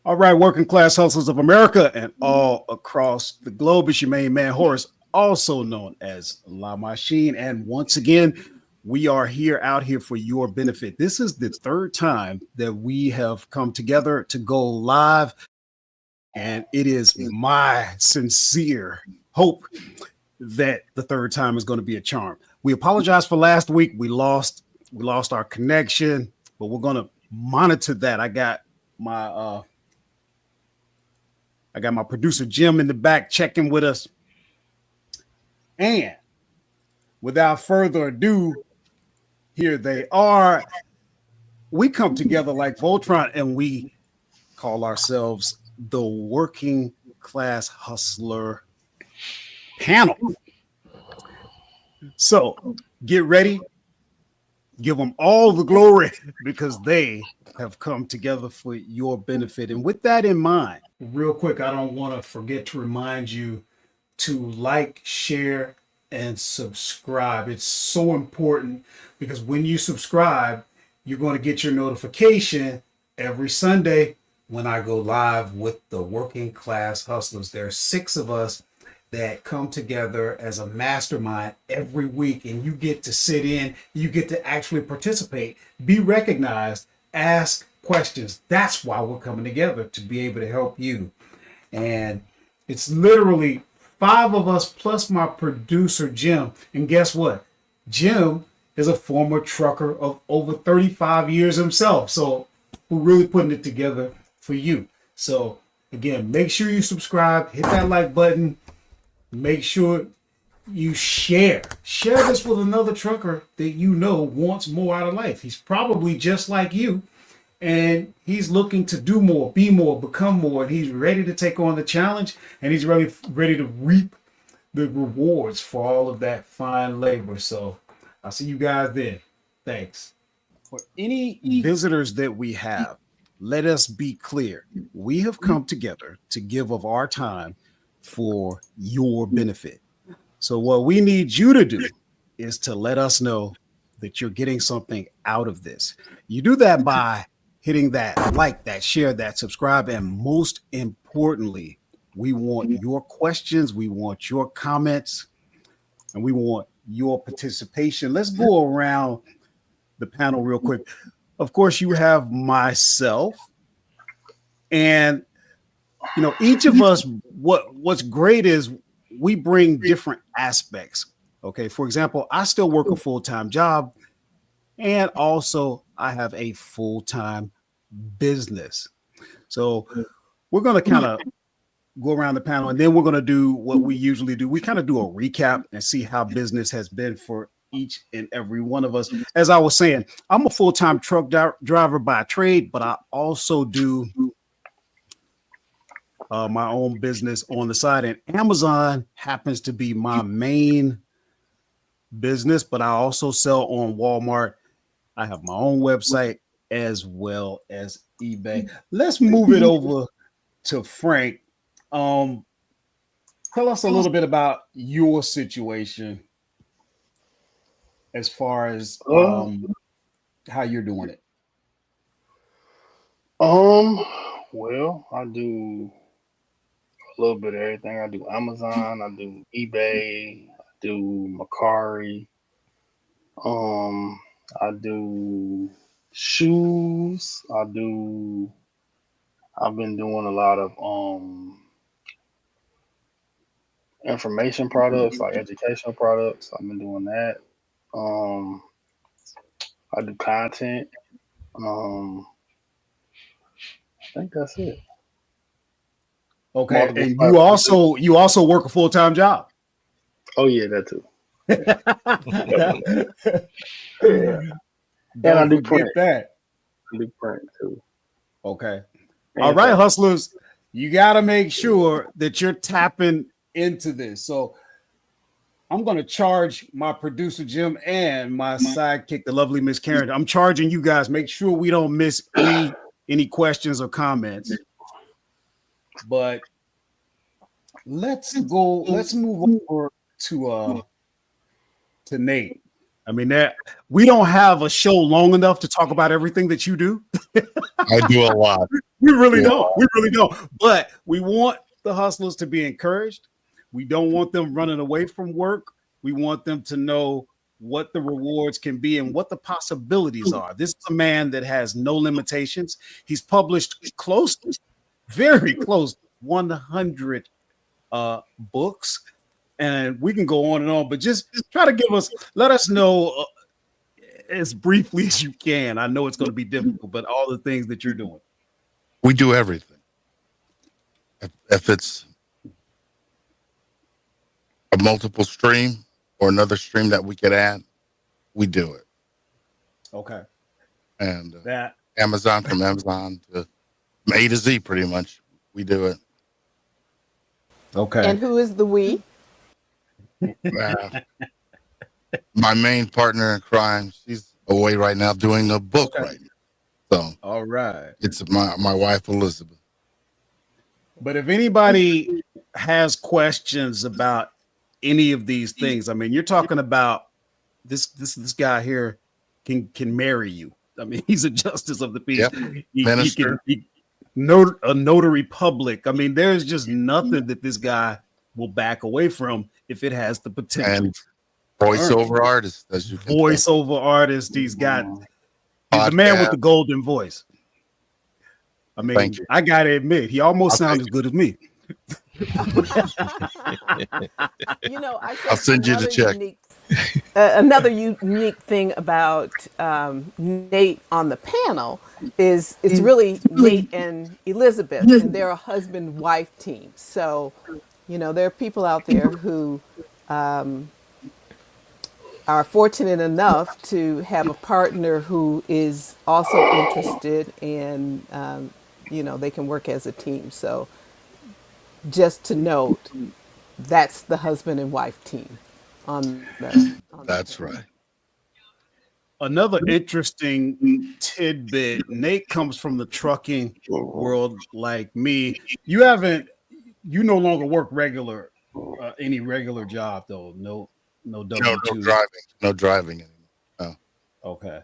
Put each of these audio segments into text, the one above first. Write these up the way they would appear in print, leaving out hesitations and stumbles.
All right, working class hustlers of America and all across the globe. It's your main man, Horace, also known as La Machine. And once again, we are here out here for your benefit. This is the third time that we have come together to go live. And it is my sincere hope that the third time is going to be a charm. We apologize for last week. We lost our connection, but we're going to monitor that. I got my producer Jim in the back checking with us. And without further ado, here they are. We come together like Voltron and we call ourselves the Working Class Hustler Panel. So get ready. Give them all the glory because they have come together for your benefit. And with that in mind, real quick, I don't want to forget to remind you to like, share, and subscribe. It's so important because when you subscribe, you're going to get your notification every Sunday when I go live with the Working Class Hustlers. There are 6 of us that come together as a mastermind every week, and you get to sit in, you get to actually participate, be recognized, ask questions. That's why we're coming together, to be able to help you. And it's literally 5 of us plus my producer Jim. And guess what? Jim is a former trucker of over 35 years himself. So we're really putting it together for you. So again, make sure you subscribe, hit that like button. Make sure you share this with another trucker that you know wants more out of life. He's probably just like you, and he's looking to do more, be more, become more, and he's ready to take on the challenge, and he's ready to reap the rewards for all of that fine labor. So I'll see you guys then. Thanks. For any visitors that we have, let us be clear. We have come together to give of our time for your benefit. So what we need you to do is to let us know that you're getting something out of this. You do that by hitting that like, that share, that subscribe, and most importantly, we want your questions, we want your comments, and we want your participation. Let's go around the panel real quick. Of course, you have myself, and each of us, what's great is we bring different aspects. Okay, for example, I still work a full-time job, and also I have a full-time business. So we're going to kind of go around the panel, and then we're going to do what we usually do. We kind of do a recap and see how business has been for each and every one of us. As I was saying, I'm a full-time truck driver by trade, but I also do my own business on the side, and Amazon happens to be my main business, but I also sell on Walmart. I have my own website as well as eBay. Let's move it over to Frank. Tell us a little bit about your situation as far as how you're doing it. Well, I do a little bit of everything. I do Amazon, I do eBay, I do Macari, I do shoes, I've been doing a lot of information products, like educational products. I've been doing that. Um I do content. Um I think that's it. Okay, Multiple and you platforms. also work a full-time job. Oh yeah, that too. Definitely. Yeah. And I Don't do forget print. that. I do print too. Okay. All And right, fashion. hustlers, you got to make sure that you're tapping into this. So I'm going to charge my producer, Jim, and my sidekick, the lovely Miss Karen. I'm charging you guys. Make sure we don't miss any questions or comments. But let's move over to Nate. I mean, that we don't have a show long enough to talk about everything that you do. I do a lot. We really don't. We really don't. But we want the hustlers to be encouraged. We don't want them running away from work. We want them to know what the rewards can be and what the possibilities are. This is a man that has no limitations. He's published very close, 100 books. And we can go on and on, but just try to let us know as briefly as you can. I know it's going to be difficult, but all the things that you're doing. We do everything. If it's a multiple stream or another stream that we could add, we do it. Okay. And that Amazon, from Amazon to A to Z, pretty much, we do it. Okay. And who is the we? My main partner in crime, she's away right now doing a book right now. So, all right, it's my wife Elizabeth. But if anybody has questions about any of these things, I mean, you're talking about this guy here can marry you. I mean, he's a justice of the peace. Yep. Minister. A notary public. I mean, there's just nothing that this guy will back away from if it has the potential. And voiceover artist, as you can voiceover artist. He's the man with the golden voice. I mean, I gotta admit, he almost sounds as good as me. I'll send you the check. Another unique thing about Nate on the panel is it's really Nate and Elizabeth, and they're a husband-wife team. So, there are people out there who are fortunate enough to have a partner who is also interested and, they can work as a team. So just to note, that's the husband and wife team. That's right. Another interesting tidbit, Nate comes from the trucking world like me. You no longer work any regular job though. No W2. No driving anymore. Oh. Okay.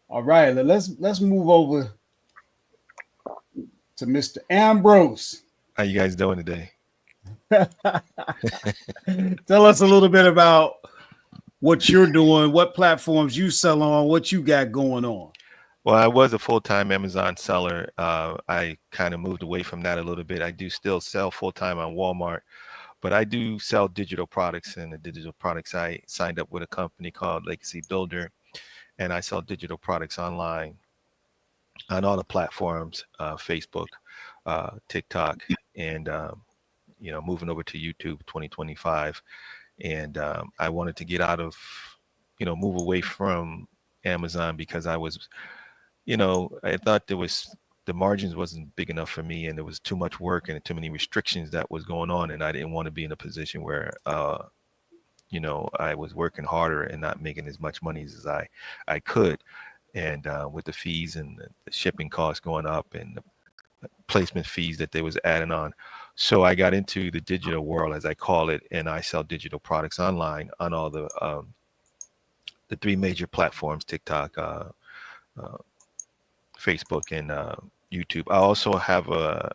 All right. Let's move over to Mr. Ambrose. How you guys doing today? Tell us a little bit about what you're doing, what platforms you sell on, what you got going on. Well, I was a full-time Amazon seller. I kind of moved away from that a little bit. I do still sell full-time on Walmart, but I do sell digital products. And the digital products, I signed up with a company called Legacy Builder, and I sell digital products online on all the platforms, Facebook, TikTok, and moving over to YouTube 2025. And I wanted to get out of, move away from Amazon because I was, I thought the margins wasn't big enough for me, and there was too much work and too many restrictions that was going on, and I didn't want to be in a position where I was working harder and not making as much money as I could. And with the fees and the shipping costs going up and the placement fees that they was adding on. So I got into the digital world, as I call it, and I sell digital products online on all the three major platforms, TikTok, Facebook, and YouTube. I also have a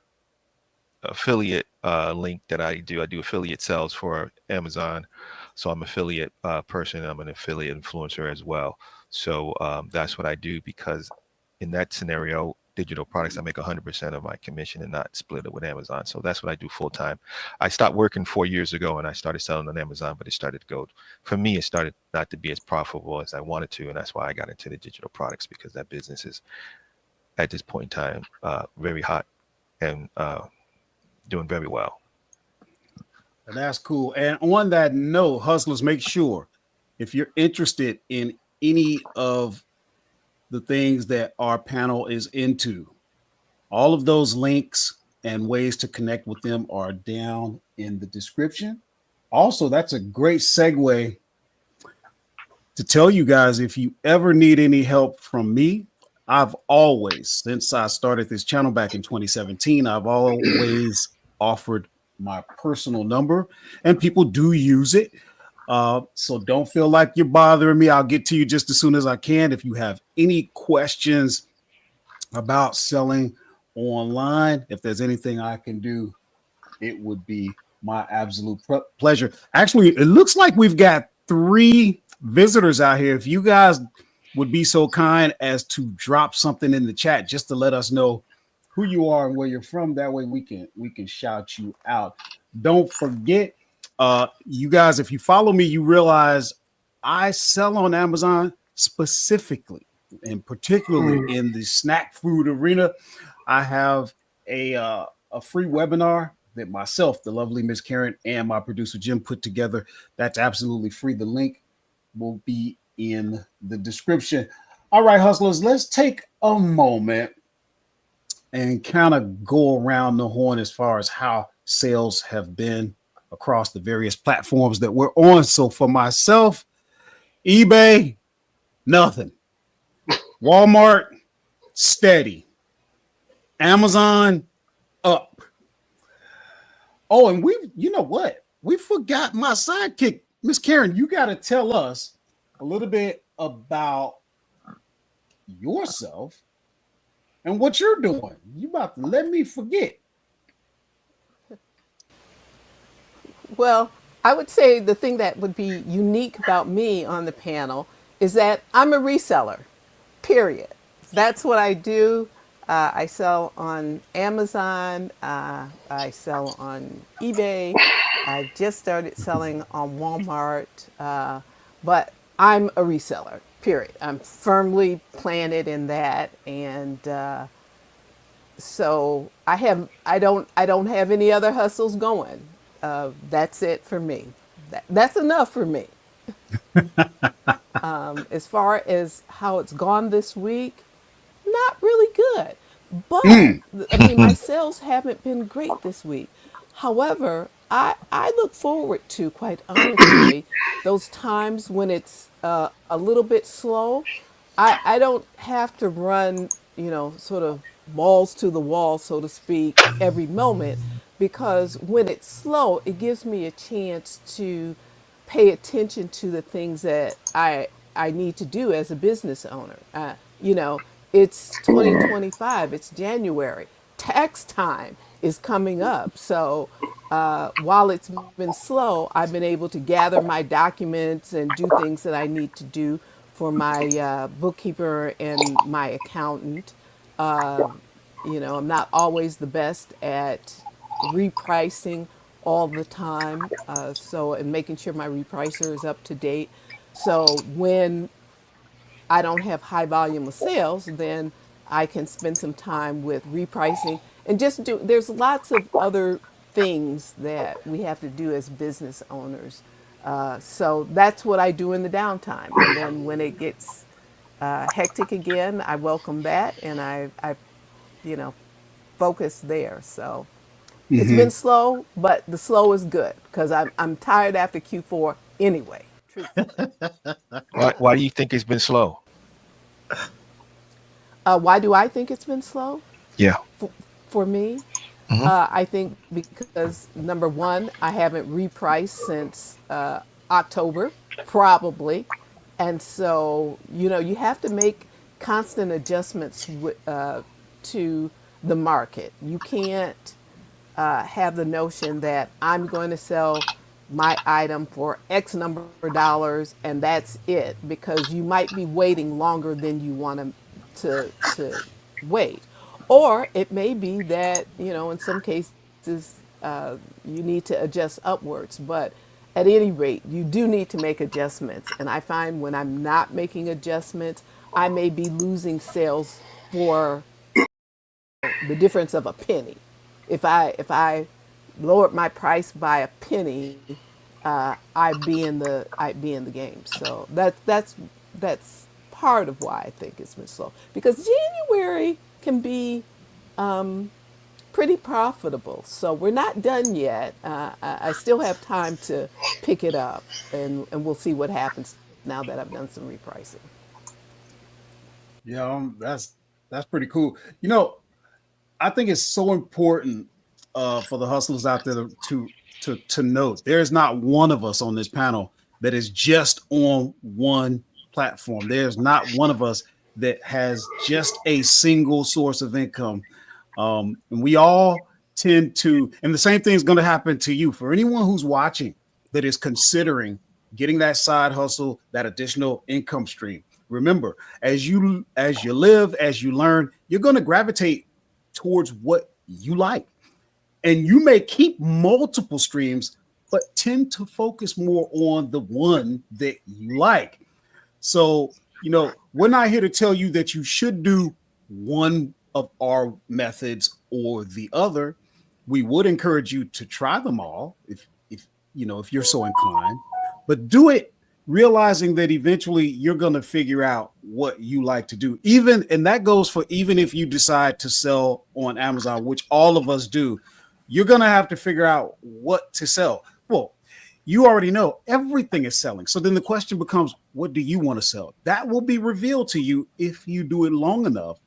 affiliate link that I do. I do affiliate sales for Amazon. So I'm an affiliate person. I'm an affiliate influencer as well. So that's what I do, because in that scenario, digital products, I make 100% of my commission and not split it with Amazon. So that's what I do full time. I stopped working 4 years ago and I started selling on Amazon, but it started to go, for me, it started not to be as profitable as I wanted to. And that's why I got into the digital products, because that business is at this point in time very hot and doing very well. And that's cool. And on that note, hustlers, make sure if you're interested in any of the things that our panel is into, all of those links and ways to connect with them are down in the description. Also, that's a great segue to tell you guys, if you ever need any help from me, I've always, since I started this channel back in 2017, I've always offered my personal number, and people do use it. So don't feel like you're bothering me. I'll get to you just as soon as I can. If you have any questions about selling online, if there's anything I can do, it would be my absolute pleasure. Actually, it looks like we've got 3 visitors out here. If you guys would be so kind as to drop something in the chat just to let us know who you are and where you're from, that way we can shout you out. Don't forget, you guys, if you follow me, you realize I sell on Amazon specifically and particularly in the snack food arena. I have a free webinar that myself, the lovely Miss Karen, and my producer Jim put together. That's absolutely free. The link will be in the description. All right, hustlers, let's take a moment and kind of go around the horn as far as how sales have been across the various platforms that we're on. So for myself, eBay, nothing. Walmart, steady. Amazon, up. Oh, and you know what? We forgot my sidekick. Miss Karen, you got to tell us a little bit about yourself and what you're doing. You about to let me forget. Well, I would say the thing that would be unique about me on the panel is that I'm a reseller, period. That's what I do. I sell on Amazon. I sell on eBay. I just started selling on Walmart. But I'm a reseller, period. I'm firmly planted in that. And so I don't have any other hustles going. That's it for me. That's enough for me. As far as how it's gone this week, not really good. But I mean, my sales haven't been great this week. However, I look forward to, quite honestly, those times when it's a little bit slow. I don't have to run, sort of balls to the wall, so to speak, every moment, because when it's slow, it gives me a chance to pay attention to the things that I need to do as a business owner. It's 2025, it's January. Tax time is coming up. So while it's been slow, I've been able to gather my documents and do things that I need to do for my bookkeeper and my accountant. I'm not always the best at repricing all the time. And making sure my repricer is up to date. So when I don't have high volume of sales, then I can spend some time with repricing and there's lots of other things that we have to do as business owners. So that's what I do in the downtime. And then when it gets hectic again, I welcome that and I you know, focus there. So it's been slow, but the slow is good because I'm tired after Q4 anyway, truthfully. Why do you think it's been slow? Why do I think it's been slow? Yeah. For me, I think because number one, I haven't repriced since October, probably. And so, you have to make constant adjustments to the market. You can't have the notion that I'm going to sell my item for X number of dollars and that's it, because you might be waiting longer than you want to wait. Or it may be that, in some cases, you need to adjust upwards. But at any rate, you do need to make adjustments. And I find when I'm not making adjustments, I may be losing sales for the difference of a penny. If I lowered my price by a penny, I'd be in the game. So that's part of why I think it's been slow, because January can be pretty profitable. So we're not done yet. I still have time to pick it up, and we'll see what happens now that I've done some repricing. Yeah, that's pretty cool. I think it's so important for the hustlers out there to note there's not one of us on this panel that is just on one platform. There's not one of us that has just a single source of income. And we all tend to, and the same thing is going to happen to you. For anyone who's watching that is considering getting that side hustle, that additional income stream, remember, as you live, as you learn, you're going to gravitate towards what you like. And you may keep multiple streams, but tend to focus more on the one that you like. So, we're not here to tell you that you should do one of our methods or the other. We would encourage you to try them all if you're so inclined, but do it realizing that eventually you're going to figure out what you like to do. And that goes for even if you decide to sell on Amazon, which all of us do, you're going to have to figure out what to sell. Well, you already know everything is selling. So then the question becomes, what do you want to sell? That will be revealed to you if you do it long enough.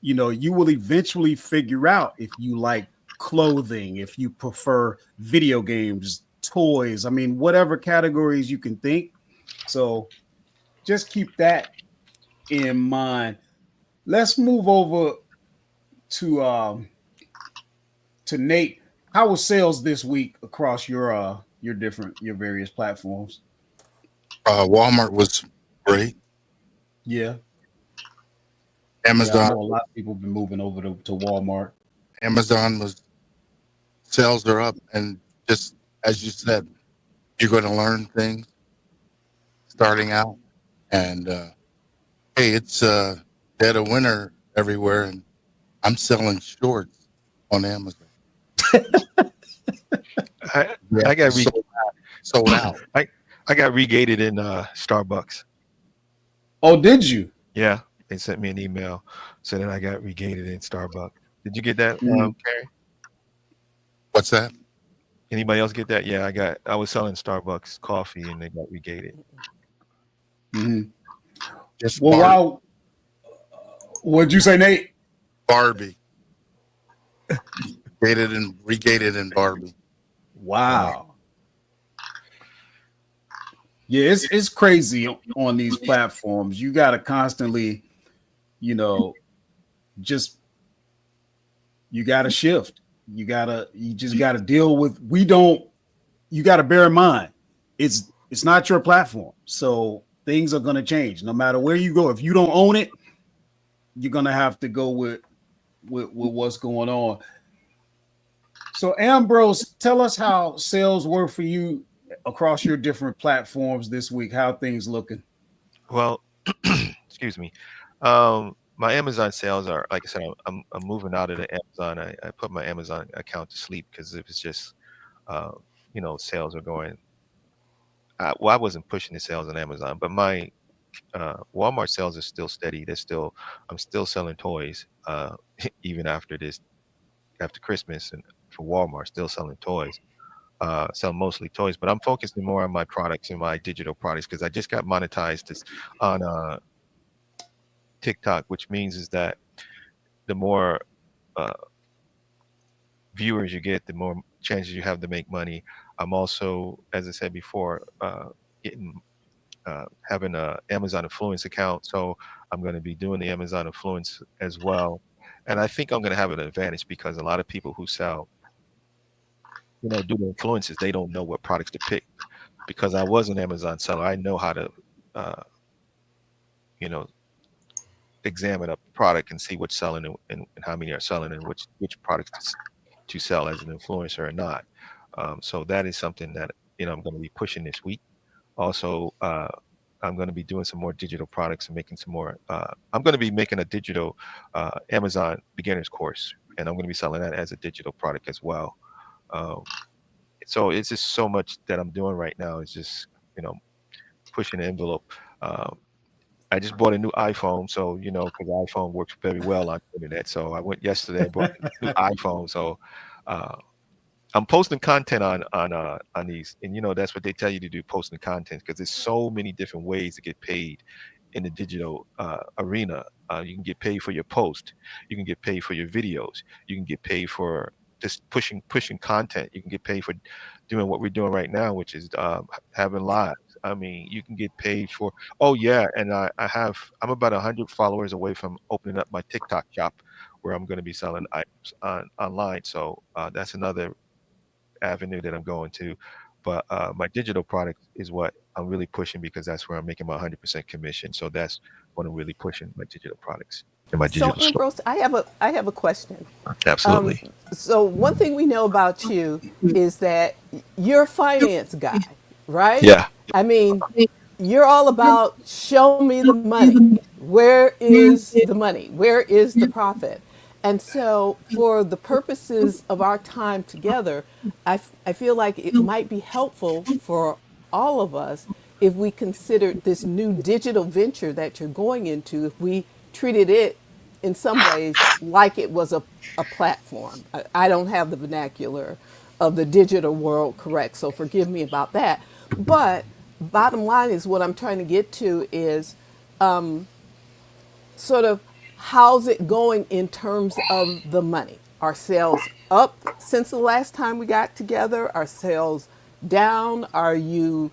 You will eventually figure out if you like clothing, if you prefer video games, toys, whatever categories you can think. So just keep that in mind. Let's move over to Nate. How was sales this week across your various platforms? Walmart was great. Yeah. Amazon. Yeah, I know a lot of people have been moving over to Walmart. Amazon sales are up, and just as you said, you're going to learn things starting out. And hey, it's dead of winter everywhere, and I'm selling shorts on Amazon. I got sold out. I got regated in Starbucks. Oh, did you? Yeah, they sent me an email saying that I got regated in Starbucks. Did you get that, Carrie? What's that? Anybody else get that? Yeah, I was selling Starbucks coffee and they got regated. Mm-hmm. Well, what'd you say, Nate? Barbie. Regated in Barbie. Wow. Yeah, it's crazy on these platforms. You got to constantly, you got to shift. You just got to deal with, you got to bear in mind, it's not your platform. So things are going to change no matter where you go. If you don't own it, you're going to have to go with what's going on. So Ambrose, tell us how sales were for you across your different platforms this week. How things looking? Well, excuse me. My Amazon sales are, like I said, I'm moving out of the Amazon. I put my Amazon account to sleep because it was just, sales are going. I wasn't pushing the sales on Amazon, but my Walmart sales are still steady. I'm still selling toys, even after Christmas, and for Walmart, still selling toys. Sell mostly toys, but I'm focusing more on my products and my digital products because I just got monetized on TikTok, which means is that the more viewers you get, the more chances you have to make money. I'm also, as I said before, having a Amazon Influence account, so I'm going to be doing the Amazon Influence as well, and I think I'm going to have an advantage because a lot of people who sell, do the influences, they don't know what products to pick. Because I was an Amazon seller, I know how to, examine a product and see what's selling and how many are selling and which products to sell as an influencer or not. So that is something that I'm going to be pushing this week. Also, I'm going to be doing some more digital products and making some more. I'm going to be making a digital Amazon beginners course, and I'm going to be selling that as a digital product as well. So it's just so much that I'm doing right now. It's just pushing the envelope. I just bought a new iPhone, so because iPhone works very well on the internet. So I went yesterday and bought a new iPhone. So I'm posting content on these, and that's what they tell you to do, posting content, because there's so many different ways to get paid in the digital arena. You can get paid for your post, you can get paid for your videos, you can get paid for just pushing content. You can get paid for doing what we're doing right now, which is having lives. I mean, you can get paid for. Oh yeah, and I'm about 100 followers away from opening up my TikTok shop, where I'm going to be selling items online. So that's another avenue that I'm going to. But my digital product is what I'm really pushing, because that's where I'm making my 100% commission. So that's what I'm really pushing, my digital products and my So digital store. Ambrose, I have a question. Absolutely. So one thing we know about you is that you're a finance guy, right? Yeah. I mean, you're all about show me the money. Where is the money? Where is the profit? And so, for the purposes of our time together, I feel like it might be helpful for all of us if we considered this new digital venture that you're going into, if we treated it in some ways like it was a platform. I don't have the vernacular of the digital world correct, so forgive me about that. But bottom line is what I'm trying to get to is sort of how's it going in terms of the money? Are sales up since the last time we got together? Are sales down? Are you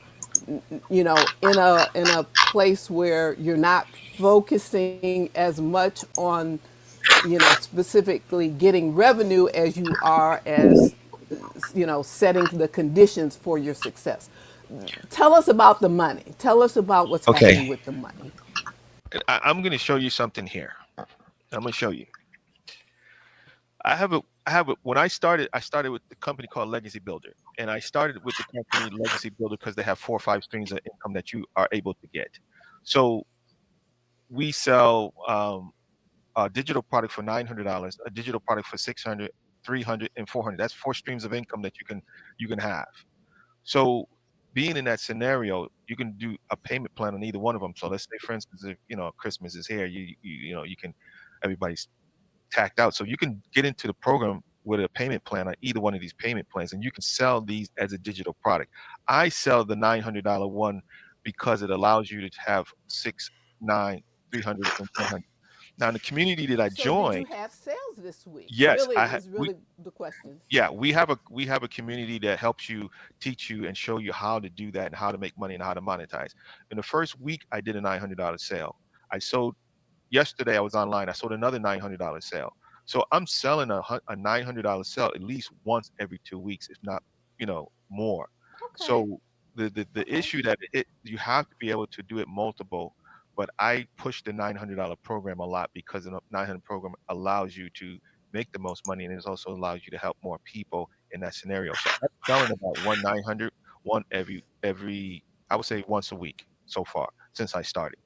in a place where you're not focusing as much on specifically getting revenue as you are as setting the conditions for your success? Tell us about the money. Tell us about what's happening Okay. with the money. I'm going to show you something here. I'm going to show you. I have a when I started with the company called Legacy Builder, and I started with the company Legacy Builder because they have 4 or 5 streams of income that you are able to get. So we sell a digital product for $900, a digital product for 600, 300, and 400. That's 4 streams of income that you can have. So being in that scenario, you can do a payment plan on either one of them. So let's say, for instance, if Christmas is here, you can everybody's tacked out. So you can get into the program with a payment plan on either one of these payment plans, and you can sell these as a digital product. I sell the $900 one because it allows you to have 6, 9, 300, and 400. Now, in the community that I So did joined, you have sales this week? yes, Really I is we really the question. yeah, we have a community that helps you, teach you, and show you how to do that and how to make money and how to monetize. In the first week, I did a $900 sale. I sold Yesterday. I was online. I sold another $900 sale. So I'm selling a $900 sale at least once every 2 weeks, if not, more. Okay. So the Okay. issue that you have to be able to do it multiple. But I push the $900 program a lot because the 900 program allows you to make the most money, and it also allows you to help more people in that scenario. So I'm selling about one 900, one every I would say once a week so far since I started,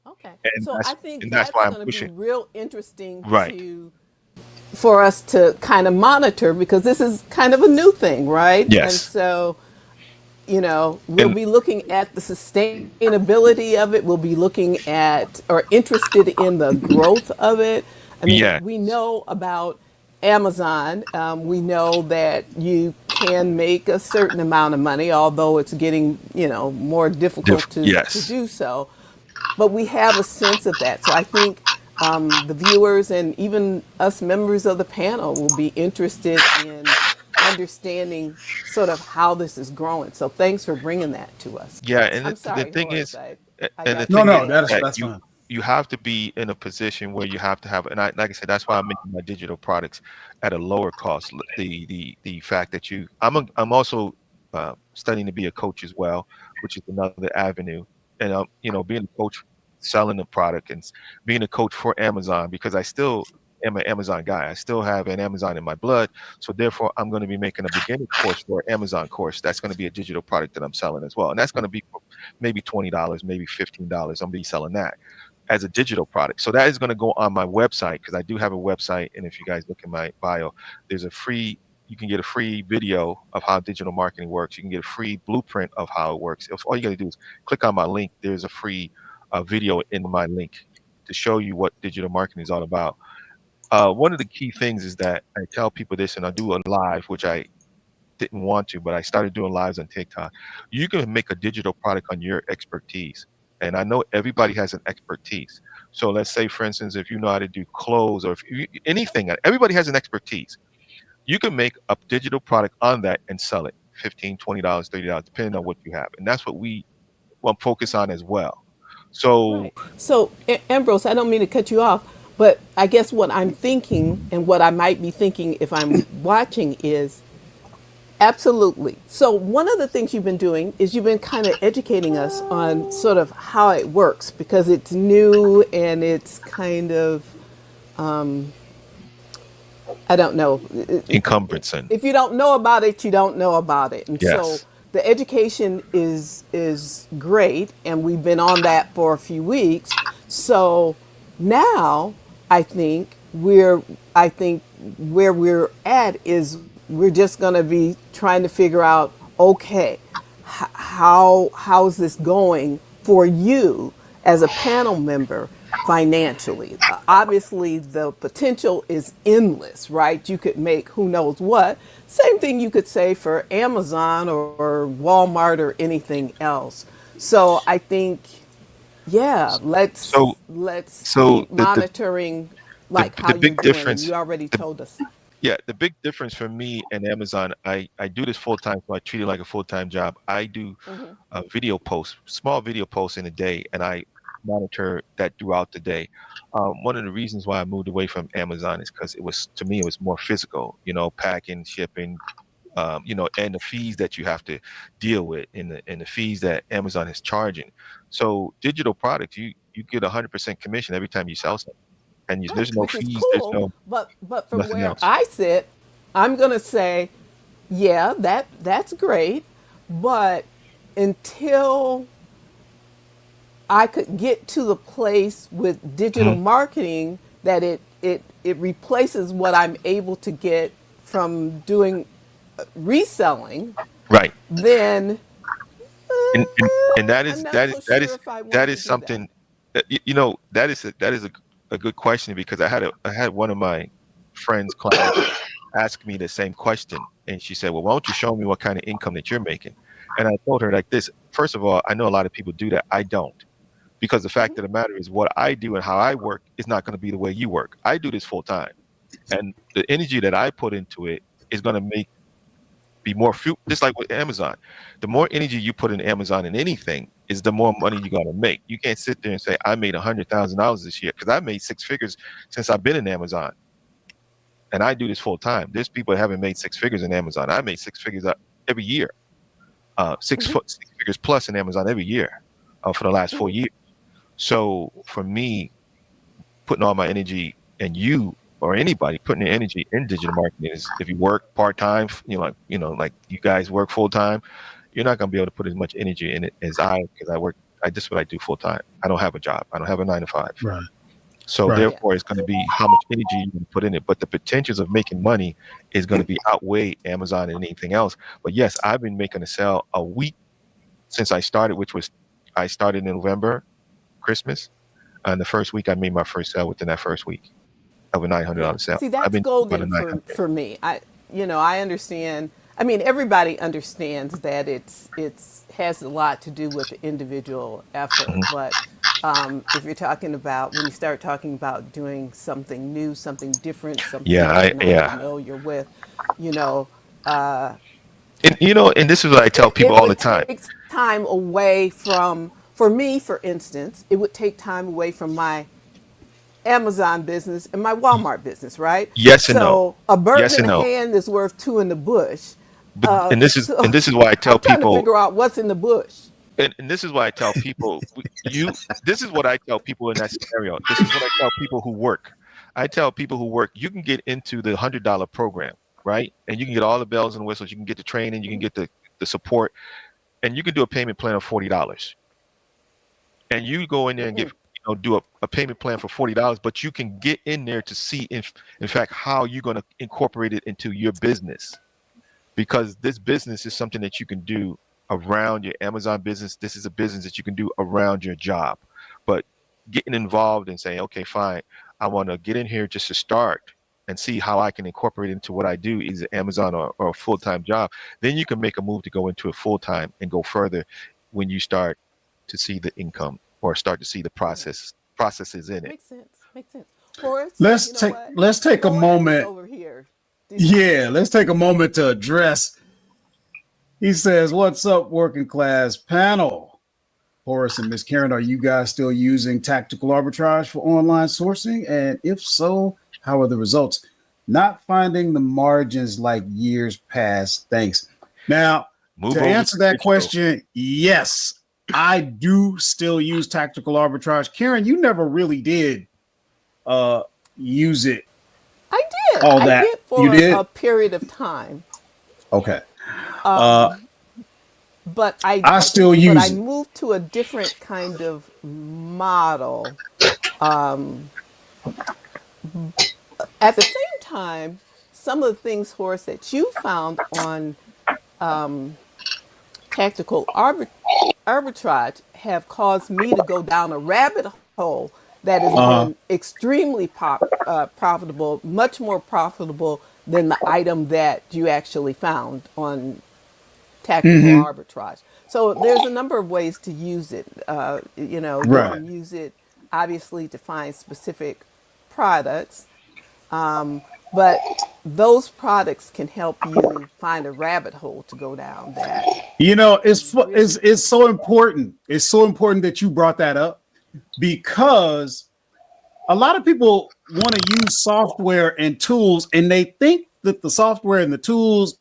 Okay. and So I that's think and that's why that's I'm going to be pushing. real interesting Right. to for us to kind of monitor because this is kind of a new thing, right? And Yes. so we'll And be looking at the sustainability of it. We'll be looking at or interested in the growth of it. I mean, yeah, we know about Amazon. We know that you can make a certain amount of money, although it's getting, more difficult to yes. do so. But we have a sense of that. So I think the viewers and even us members of the panel will be interested in understanding sort of how this is growing. So thanks for bringing that to us. Yeah, and I'm the sorry, thing Horace. is, I and the got No, you thing is no, going. that's that that's you fine. you have to be in a position where you have to have, and like I said, that's why I'm making my digital products at a lower cost. The fact that I'm also studying to be a coach as well, which is another avenue, and being a coach, selling the product, and being a coach for Amazon, because I still am an Amazon guy. I still have an Amazon in my blood, so therefore I'm going to be making a beginner course for an Amazon course. That's going to be a digital product that I'm selling as well, and that's going to be maybe $20, maybe $15. I'm gonna be selling that as a digital product. So that is going to go on my website, because I do have a website. And if you guys look in my bio, you can get a free video of how digital marketing works. You can get a free blueprint of how it works. If all you got to do is click on my link, there's a free video in my link to show you what digital marketing is all about. One of the key things is that I tell people this, and I do a live, which I didn't want to, but I started doing lives on TikTok. You can make a digital product on your expertise. And I know everybody has an expertise. So let's say, for instance, if you know how to do clothes, or if anything, everybody has an expertise. You can make a digital product on that and sell it $15, $20, $30, depending on what you have. And that's what we want to focus on as well. So, Right. So, Ambrose, I don't mean to cut you off, but I guess what I'm thinking and what I might be thinking if I'm watching is absolutely. So, one of the things you've been doing is you've been kind of educating us on sort of how it works because it's new and it's kind of, I don't know. encumbrance and If you don't know about it, you don't know about it. And so yes. the education is great, and we've been on that for a few weeks. So now I think where we're at is we're just going to be trying to figure out, okay, how's this going for you as a panel member financially? Obviously, the potential is endless, right? You could make who knows what. Same thing you could say for Amazon or Walmart or anything else. So I think, yeah, So, let's so keep monitoring like how the you're big doing, and difference, you already the told us. yeah, the big difference for me and Amazon, I do this full time, so I treat it like a full time job. I do a video post, small video posts in a day, and I monitor that throughout the day. One of the reasons why I moved away from Amazon is because it was, to me, it was more physical, packing, shipping, and the fees that you have to deal with, and the fees that Amazon is charging. So digital products, you get 100% commission every time you sell something, and Right, there's no which is fees, there's cool. no But from nothing where else. I sit, I'm gonna say, yeah, that's great. But until I could get to the place with digital Mhm. marketing that it replaces what I'm able to get from doing reselling, Right. then And that I'm is not that is so that sure is if I want that to is do that. something that that is a good question, because I had one of my friends clients ask me the same question, and she said, well, why don't you show me what kind of income that you're making? And I told her like this: first of all, I know a lot of people do that. I don't, because the fact of the matter is what I do and how I work is not going to be the way you work. I do this full time, and the energy that I put into it is going to make be more fruit, just like with Amazon. The more energy you put in Amazon in anything is the more money you're gonna make. You can't sit there and say, I made $100,000 this year, because I made six figures since I've been in Amazon. And I do this full time. There's people that haven't made six figures in Amazon. I made six figures every year, six figures plus in Amazon every year for the last 4 years. So for me, putting all my energy, and you or anybody putting their energy in digital marketing, is, if you work part time, like you guys work full time, you're not going to be able to put as much energy in it as because I work. I This is what I do full time. I don't have a job. I don't have a 9 to 5. Right. So Right. Yeah. therefore, it's going to be how much energy you can put in it. But the potentials of making money is going to be outweigh Amazon and anything else. But yes, I've been making a sale a week since I started, which was I started in November, Christmas, and the first week I made my first sale within that first week of a Yeah. $900 sale. See, I've that's been about a golden 900. for me. I understand. I mean, everybody understands that it's has a lot to do with the individual effort. Mhm. But if you're talking about when you start talking about doing something new, something different, something that you're not Yeah. familiar with, you know, And this is what I tell people it all the would time. take time away from. For me, for instance, it would take time away from my Amazon business and my Walmart business, right? Yes and no. So a bird Yes in and the no. hand is worth two in the bush. But and this is So and this is why I I'm tell trying to people figure out what's in the bush. and this is why I tell people this is what I tell people in that scenario. This is what I tell people who work. I tell people who work, you can get into the $100 program, right? And you can get all the bells and whistles. You can get the training, you can get the support, and you can do a payment plan of $40. And you go in there and do a payment plan for $40, but you can get in there to see in fact how you're going to incorporate it into your business, because this business is something that you can do around your Amazon business. This is a business that you can do around your job. But getting involved and saying, okay, fine, I want to get in here just to start and see how I can incorporate it into what I do, either Amazon or a full-time job. Then you can make a move to go into a full-time and go further when you start to see the income or start to see the Yeah, processes in it. makes sense. Makes sense. Horace, Let's you know take what? let's take a Florence is moment. over here. Yeah, let's take a moment to address. He says, "What's up, working class panel? Horace and Miss Karen, are you guys still using tactical arbitrage for online sourcing? And if so, how are the results? Not finding the margins like years past. Thanks." Now, Move to over answer to that digital. question, yes, I do still use tactical arbitrage. Karen, you never really did use it I did. all I that. did You for a did? period of time. Okay. Uh, Um, but I I still but I use it. moved to a different kind of model. Um, at the same time, some of the things, Horace, that you found on tactical arbitrage have caused me to go down a rabbit hole that has Uh-huh. been extremely profitable, much more profitable than the item that you actually found on tactical Mm-hmm. arbitrage. So there's a number of ways to use it. You Right. can use it obviously to find specific products, but those products can help you find a rabbit hole to go down that You know, really. it's so important. It's so important that you brought that up because a lot of people want to use software and tools and they think that the software and the tools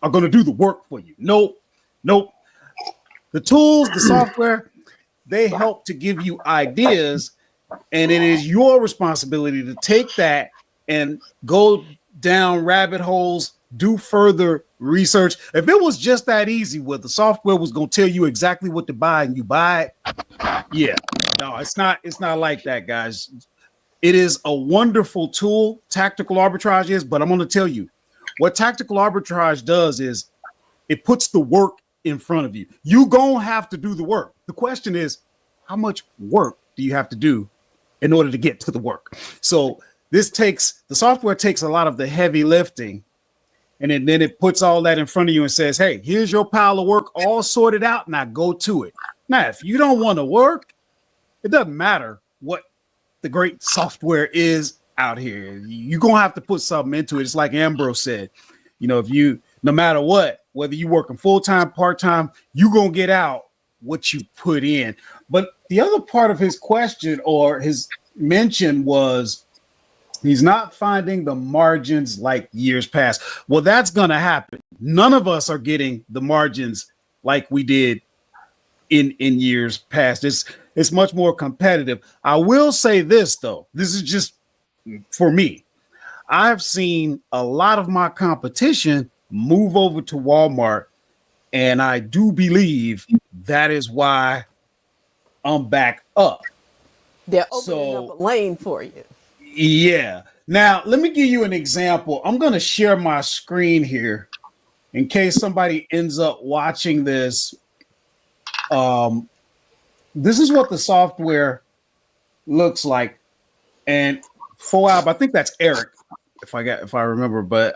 are going to do the work for you. Nope. Nope. The tools, the software, they help to give you ideas, and it is your responsibility to take that and go down rabbit holes, do further research. If it was just that easy where the software was going to tell you exactly what to buy and you buy it, yeah. No, it's not like that, guys. It is a wonderful tool, tactical arbitrage is, but I'm going to tell you what tactical arbitrage does is it puts the work in front of you. You gonna have to do the work. The question is, how much work do you have to do in order to get to the work? So the software takes a lot of the heavy lifting, and then it puts all that in front of you and says, "Hey, here's your pile of work all sorted out. Now go to it." Now, if you don't want to work, it doesn't matter what the great software is out here. You're gonna have to put something into it. It's like Ambrose said, if you, no matter what, whether you working full-time, part-time, you're gonna get out what you put in. But the other part of his question or his mention was he's not finding the margins like years past. Well, that's gonna happen. None of us are getting the margins like we did in years past. It's much more competitive. I will say this though. This is just for me. I've seen a lot of my competition move over to Walmart, and I do believe that is why I'm back up. They're opening up a So, lane for you. yeah. Now, let me give you an example. I'm going to share my screen here in case somebody ends up watching this. This is what the software looks like. And Foab, I think that's Eric, if I remember. But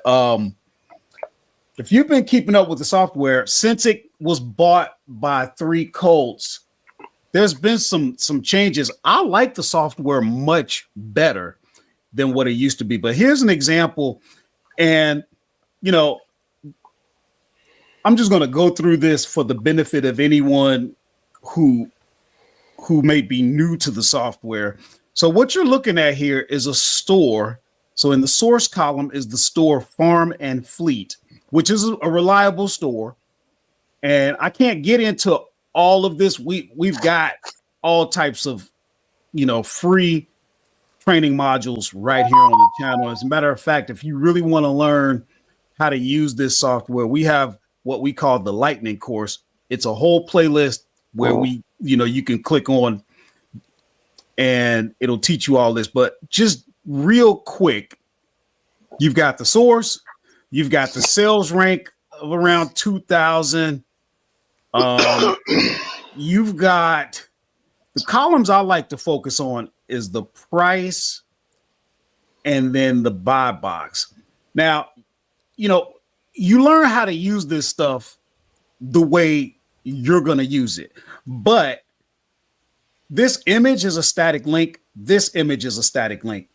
if you've been keeping up with the software since it was bought by 3 Colts, there's been some changes. I like the software much better than what it used to be. But here's an example, and you know, I'm just going to go through this for the benefit of anyone who may be new to the software. So what you're looking at here is a store. So in the source column is the store Farm and Fleet, which is a reliable store. And I can't get into all of this. We've got all types of, free training modules right here on the channel. As a matter of fact, if you really want to learn how to use this software, we have what we call the Lightning course. It's a whole playlist where you can click on and it'll teach you all this. But just real quick, you've got the source, you've got the sales rank of around 2,000. You've got the columns I like to focus on is the price and then the buy box. Now, you learn how to use this stuff the way you're going to use it. But this image is a static link. This image is a static link.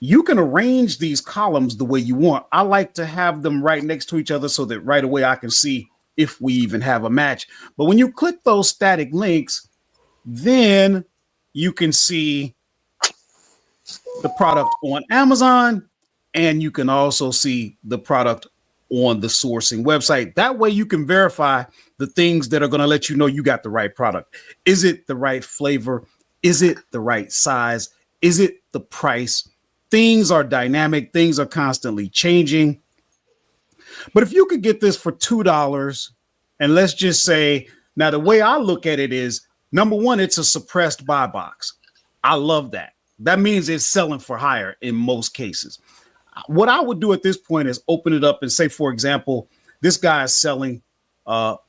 you can arrange these columns the way you want. I like to have them right next to each other so that right away I can see if we even have a match. But when you click those static links, then you can see the product on Amazon, and you can also see the product on the sourcing website. That way you can verify the things that are going to let you know you got the right product. Is it the right flavor? Is it the right size? Is it the price? Things are dynamic. Things are constantly changing. But if you could get this for $2, and let's just say, now the way I look at it is, number one, it's a suppressed buy box. I love that. That means it's selling for higher in most cases. What I would do at this point is open it up and say, for example, this guy is selling, and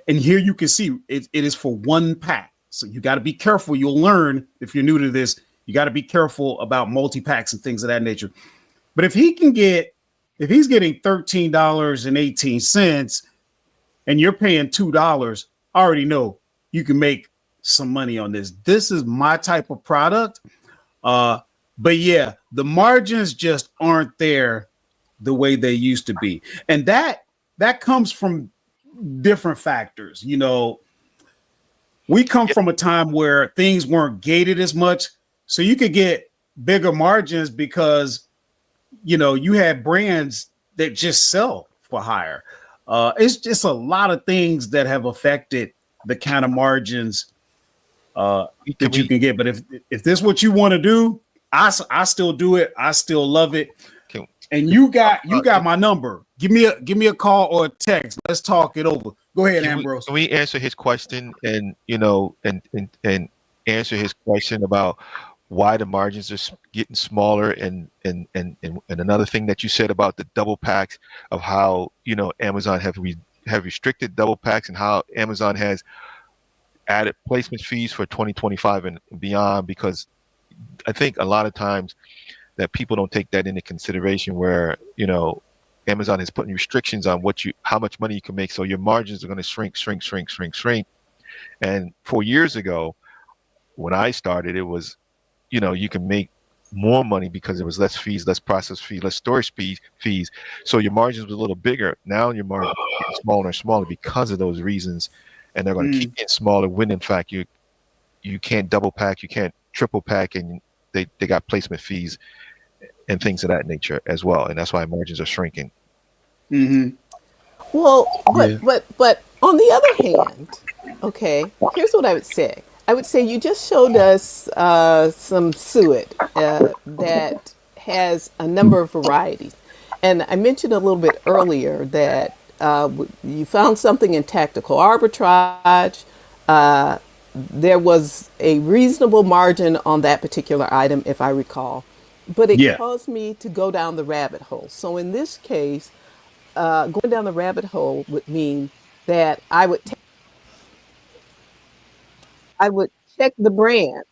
here you can see it is for 1 pack. So you got to be careful. You'll learn if you're new to this. You got to be careful about multi-packs and things of that nature. But if he's getting $13.18 and you're paying $2, I already know you can make some money on this. This is my type of product. But yeah, the margins just aren't there the way they used to be. And that comes from different factors. You know, we come from a time where things weren't gated as much. So you could get bigger margins because, you know, you had brands that just sell for higher. It's just a lot of things that have affected the kind of margins that you can get. But if this is what you want to do, I still do it. I still love it. And you got my number. Give me a call or a text. Let's talk it over. Go ahead, Ambrose. Can we answer his question and answer his question about why the margins are getting smaller and another thing that you said about the double packs of how, you know, Amazon have restricted double packs and how Amazon has added placement fees for 2025 and beyond, because I think a lot of times that people don't take that into consideration where, you know, Amazon is putting restrictions on how much money you can make. So your margins are going to shrink. And 4 years ago, when I started, it was, you know, you can make more money because there was less fees, less process fees, less storage fees. So your margins were a little bigger. Now your margins are getting smaller and smaller because of those reasons. And they're going to keep getting smaller when in fact you can't double pack, you can't triple pack, and they got placement fees and things of that nature as well. And that's why margins are shrinking. Mm-hmm. Well, but on the other hand, okay, here's what I would say. I would say you just showed us some suet that has a number of varieties. And I mentioned a little bit earlier that you found something in tactical arbitrage. There was a reasonable margin on that particular item, if I recall. But it caused me to go down the rabbit hole. So in this case, going down the rabbit hole would mean that I would check the brand.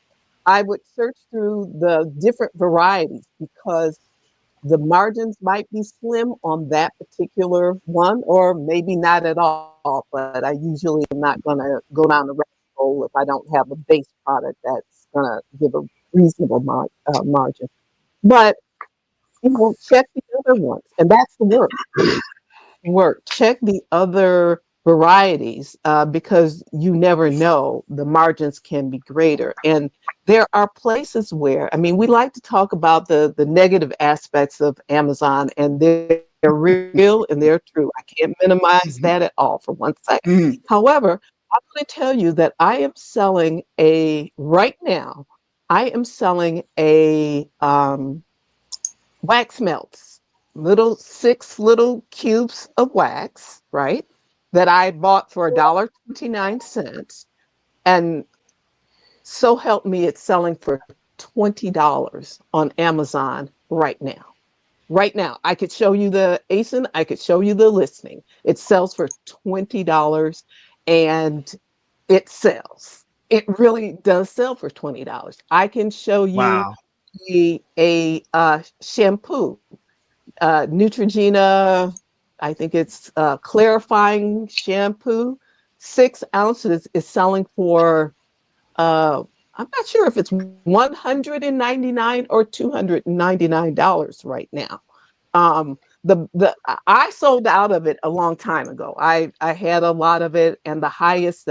I would search through the different varieties because the margins might be slim on that particular one, or maybe not at all. But I usually am not going to go down the rabbit hole if I don't have a base product that's going to give a reasonable margin. But you know, check the other ones, and that's the work. Check the other varieties because you never know, the margins can be greater. And there are places where, I mean, we like to talk about the negative aspects of Amazon, and they're real and they're true. I can't minimize that at all for 1 second. However, I'm going to tell you that right now, I am selling a wax melts, six little cubes of wax, right? That I bought for $1.29. And so help me, it's selling for $20 on Amazon right now. Right now, I could show you the ASIN, I could show you the listing. It sells for $20 and it sells. It really does sell for $20. I can show you a shampoo, Neutrogena, I think it's clarifying shampoo, 6 ounces is selling for I'm not sure if it's $199 or $299 right now. I sold out of it a long time ago. I had a lot of it, and the highest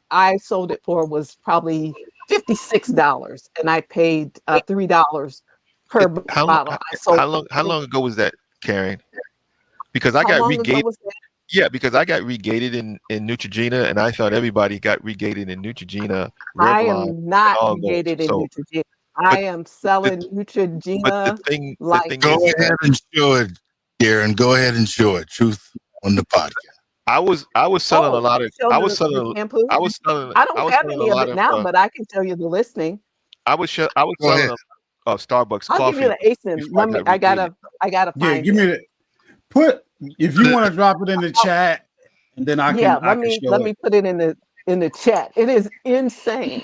I sold it for was probably $56, and I paid $3 per How long? bottle. I sold. How long ago was that, Karen? Because I How got long ago regated. was that? Yeah, because I got regated in Neutrogena, and I thought everybody got regated in Neutrogena, I Revlon, am and not all those. created in So, Neutrogena. but I am the selling but Neutrogena the like thing Go is ahead that and show it, Karen. Go ahead and show it. Truth on the podcast. I was selling a lot of show I was the selling shampoo. I I don't was have selling a any of lot it of now, but I can tell you the listing. I was Go selling ahead. a lot of Starbucks I'll give you coffee the ASIN. before I got I regated. gotta Yeah, find give it. me the if you want to drop it in the chat, and then I Yeah, can show let it. me put it in the chat. It is insane.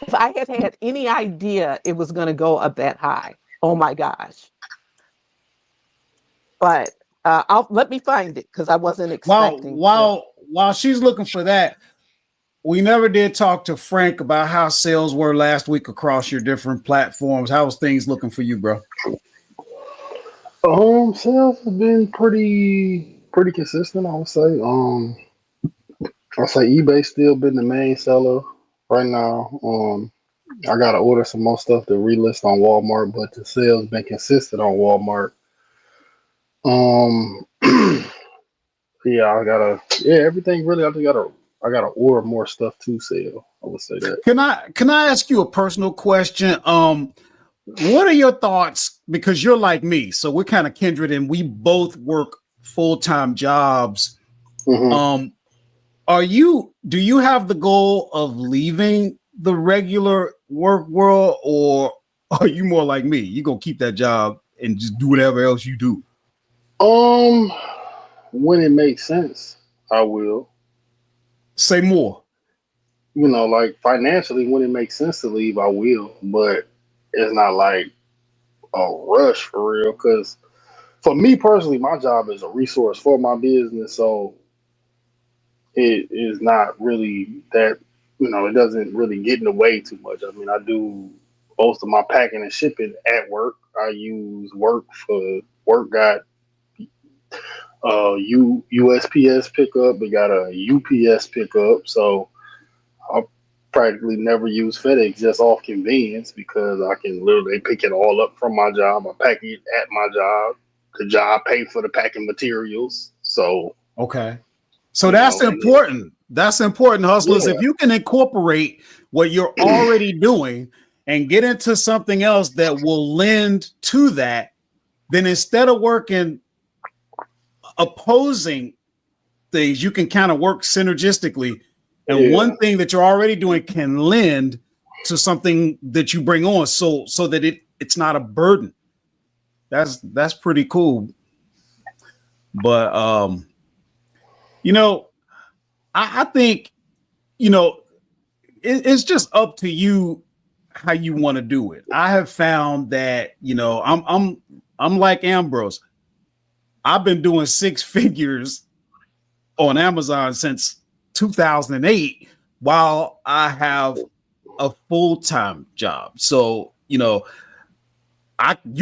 If I had any idea it was going to go up that high, oh my gosh! But I'll let me find it because I wasn't expecting. While she's looking for that, we never did talk to Frank about how sales were last week across your different platforms. How's things looking for you, bro? Sales have been pretty consistent, I would say. I'll say eBay still been the main seller right now. I gotta order some more stuff to relist on Walmart, but the sales been consistent on Walmart. Um, yeah, everything really. I gotta order more stuff to sell. I would say that. Can I ask you a personal question? What are your thoughts? Because you're like me, so we're kind of kindred, and we both work full-time jobs. Mm-hmm. Do you have the goal of leaving the regular work world, or are you more like me? You gonna keep that job and just do whatever else you do? Um, when it makes sense, I will. Say more. Like financially, when it makes sense to leave, I will. But it's not like a rush for real. Because for me personally, my job is a resource for my business, so it is not really that. It doesn't really get in the way too much. I mean, I do most of my packing and shipping at work. I use work for work. Got USPS pickup. We got a UPS pickup. So I practically never use FedEx just off convenience because I can literally pick it all up from my job. I pack it at my job. The job pay for the packing materials. So Okay. So that's important. That's important, hustlers. yeah, If you can incorporate what you're already doing and get into something else that will lend to that, then instead of working opposing things, you can kind of work synergistically. And yeah, one thing that you're already doing can lend to something that you bring on, so that it's not a burden. That's pretty cool. But I think it's just up to you how you want to do it. I have found that I'm like Ambrose. I've been doing six figures on Amazon since 2008 while I have a full-time job. So, you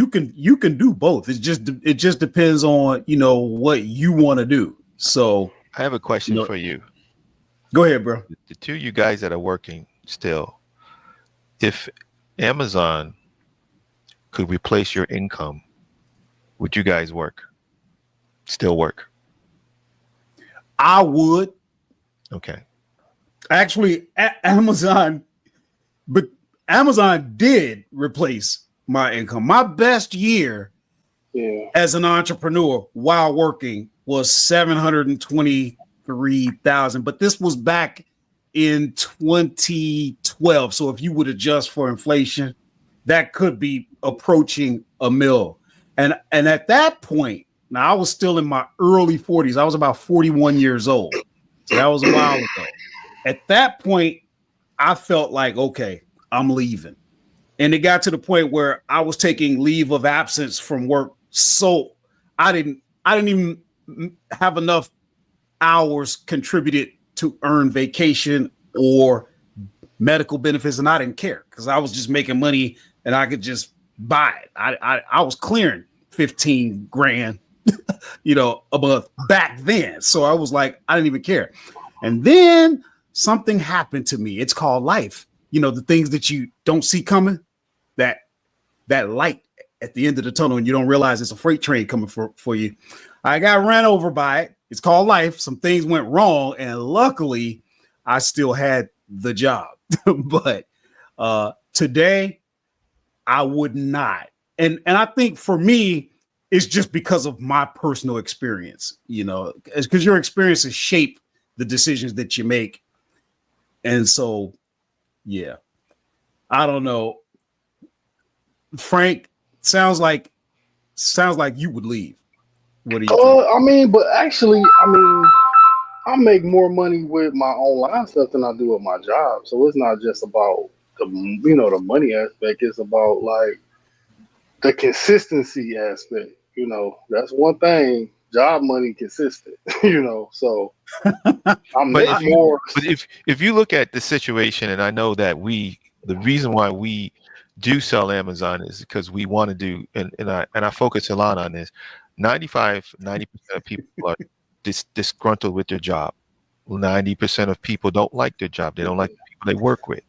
can do both. It just depends on, what you want to do. So, I have a question for you. go ahead, bro. The two of you guys that are working still, if Amazon could replace your income, would you guys still work? I would Okay. actually Amazon, but Amazon did replace my income. My best year yeah. as an entrepreneur while working was 723,000, but this was back in 2012. So if you would adjust for inflation, that could be approaching a mil. And at that point, now I was still in my early 40s. I was about 41 years old. So that was a while ago. At that point, I felt like, okay, I'm leaving. And it got to the point where I was taking leave of absence from work. So I didn't even have enough hours contributed to earn vacation or medical benefits, and I didn't care because I was just making money and I could just buy it. I was clearing 15 grand, a month back then. So I was like, I didn't even care. And then something happened to me. It's called life. The things that you don't see coming, that light at the end of the tunnel, and you don't realize it's a freight train coming for you. I got ran over by it. It's called life. Some things went wrong, and luckily I still had the job. But today I would not. And I think for me, it's just because of my personal experience, it's because your experiences shape the decisions that you make. And so, yeah, I don't know. Frank, sounds like you would leave. What do you think? But actually, I make more money with my online stuff than I do with my job. So it's not just about the money aspect. It's about like the consistency aspect. That's one thing. Job money consistent. So I'm But more. if you look at the situation, and I know that the reason why we do sell Amazon is because we want to do, and I focus a lot on this. 90% of people are disgruntled with their job. 90% of people don't like their job. They don't like the people they work with.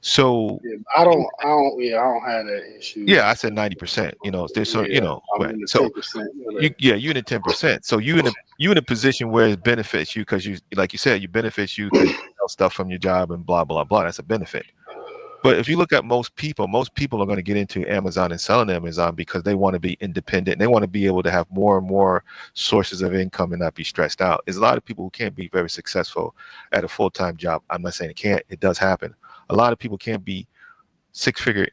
So I don't have that issue. Yeah, I said 90%. There's so I'm in the so 10%. you're in 10%. So you in a position where it benefits you because you, like you said, you benefits you because you sell stuff from your job and blah blah blah. That's a benefit. But if you look at most people are going to get into Amazon and selling Amazon because they want to be independent. And they want to be able to have more and more sources of income and not be stressed out. There's a lot of people who can't be very successful at a full-time job. I'm not saying it can't. It does happen. A lot of people can't be six-figure,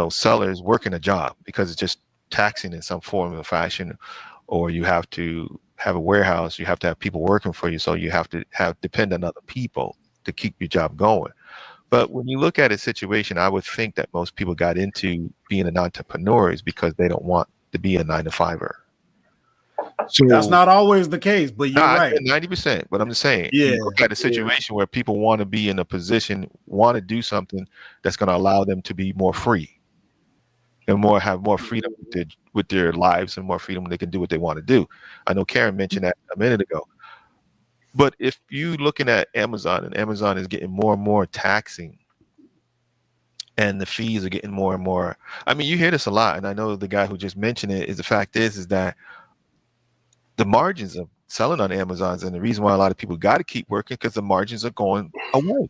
sellers working a job because it's just taxing in some form or fashion, or you have to have a warehouse. You have to have people working for you. So you have to depend on other people to keep your job going. But when you look at a situation, I would think that most people got into being an entrepreneur is because they don't want to be a 9-to-5er. So that's not always the case, but you're right. 90%. But I'm just saying, you look at a situation where people want to be in a position, want to do something that's going to allow them to be more free and have more freedom with their lives and more freedom. They can do what they want to do. I know Karen mentioned that a minute ago. But if you looking at Amazon, and Amazon is getting more and more taxing, and the fees are getting more and more. You hear this a lot, and I know the guy who just mentioned it is the fact is that the margins of selling on Amazon's, and the reason why a lot of people got to keep working because the margins are going away.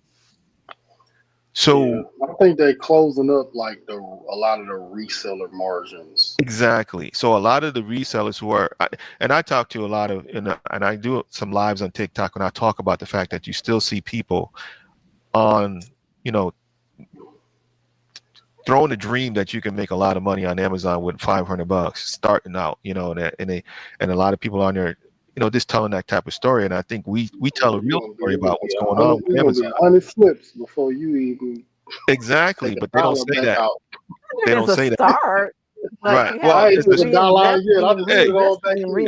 So I think they're closing up like a lot of the reseller margins. Exactly. So a lot of the resellers who are, and I talk to a lot of, and I do some lives on TikTok when I talk about the fact that you still see people on, throwing a dream that you can make a lot of money on Amazon with $500 starting out, and a lot of people on there, just telling that type of story. And I think we tell a real story about what's going on with Amazon. 100 flips before you even exactly, but they don't say that. They don't say that. Start, right. Well, it's a dollar again.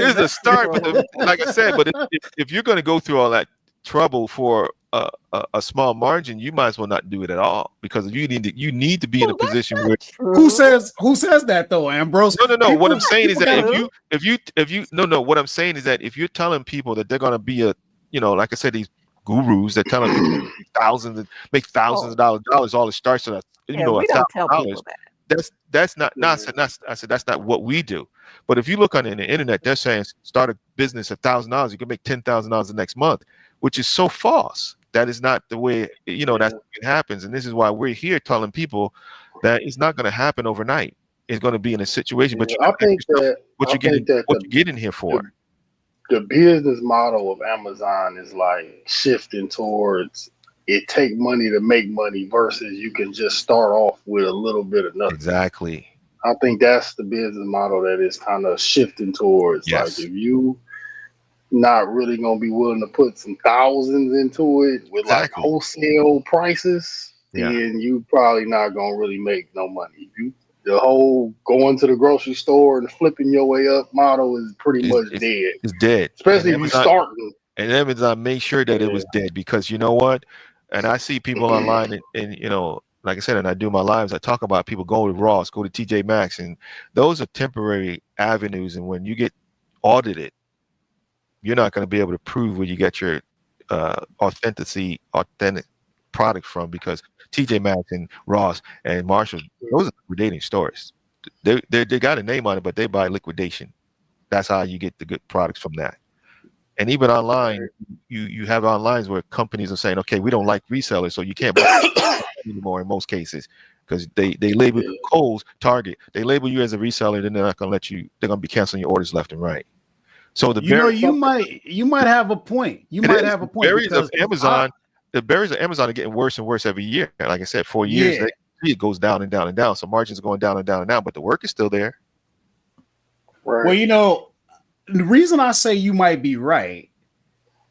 It's a start, but like I said, but if you're going to go through all that trouble for a small margin, you might as well not do it at all, because you need to be in a position where who says that though, Ambrose? No. What I'm saying is that what I'm saying is that if you're telling people that they're going to be like I said, these gurus that telling people make thousands of dollars, all it starts at we don't tell people that. That's not. I said that's not what we do. But if you look on the internet, they're saying start a business $1,000, you can make $10,000 the next month, which is so false. That is not the way it happens. And this is why we're here telling people that it's not going to happen overnight. It's going to be in a situation. But I think that what you get in here for. The business model of Amazon is like shifting towards it take money to make money versus you can just start off with a little bit of nothing. Exactly. I think that's the business model that is kind of shifting towards. Yes. Like if you not really gonna be willing to put some thousands into it with like wholesale prices, then you probably not gonna really make no money. The whole going to the grocery store and flipping your way up model is pretty much dead. It's dead. Especially if you're starting. And Amazon made sure that it was dead, because you know what? And I see people online, and like I said, and I do my lives, I talk about people go to Ross, go to TJ Maxx, and those are temporary avenues. And when you get audited, you're not going to be able to prove where you get your authentic product from, because TJ Maxx and Ross and Marshall, those are liquidating stores. They got a name on it, but they buy liquidation. That's how you get the good products from that. And even online, you have onlines where companies are saying, okay, we don't like resellers, so you can't buy anymore in most cases, because they label Kohl's, Target, they label you as a reseller, then they're not going to let you. They're going to be canceling your orders left and right. So you might have a point. You might have a point. Barriers of Amazon, the barriers of Amazon are getting worse and worse every year. Like I said, 4 years, it goes down and down and down. So margins are going down and down and down, but the work is still there. Right. Well, the reason I say you might be right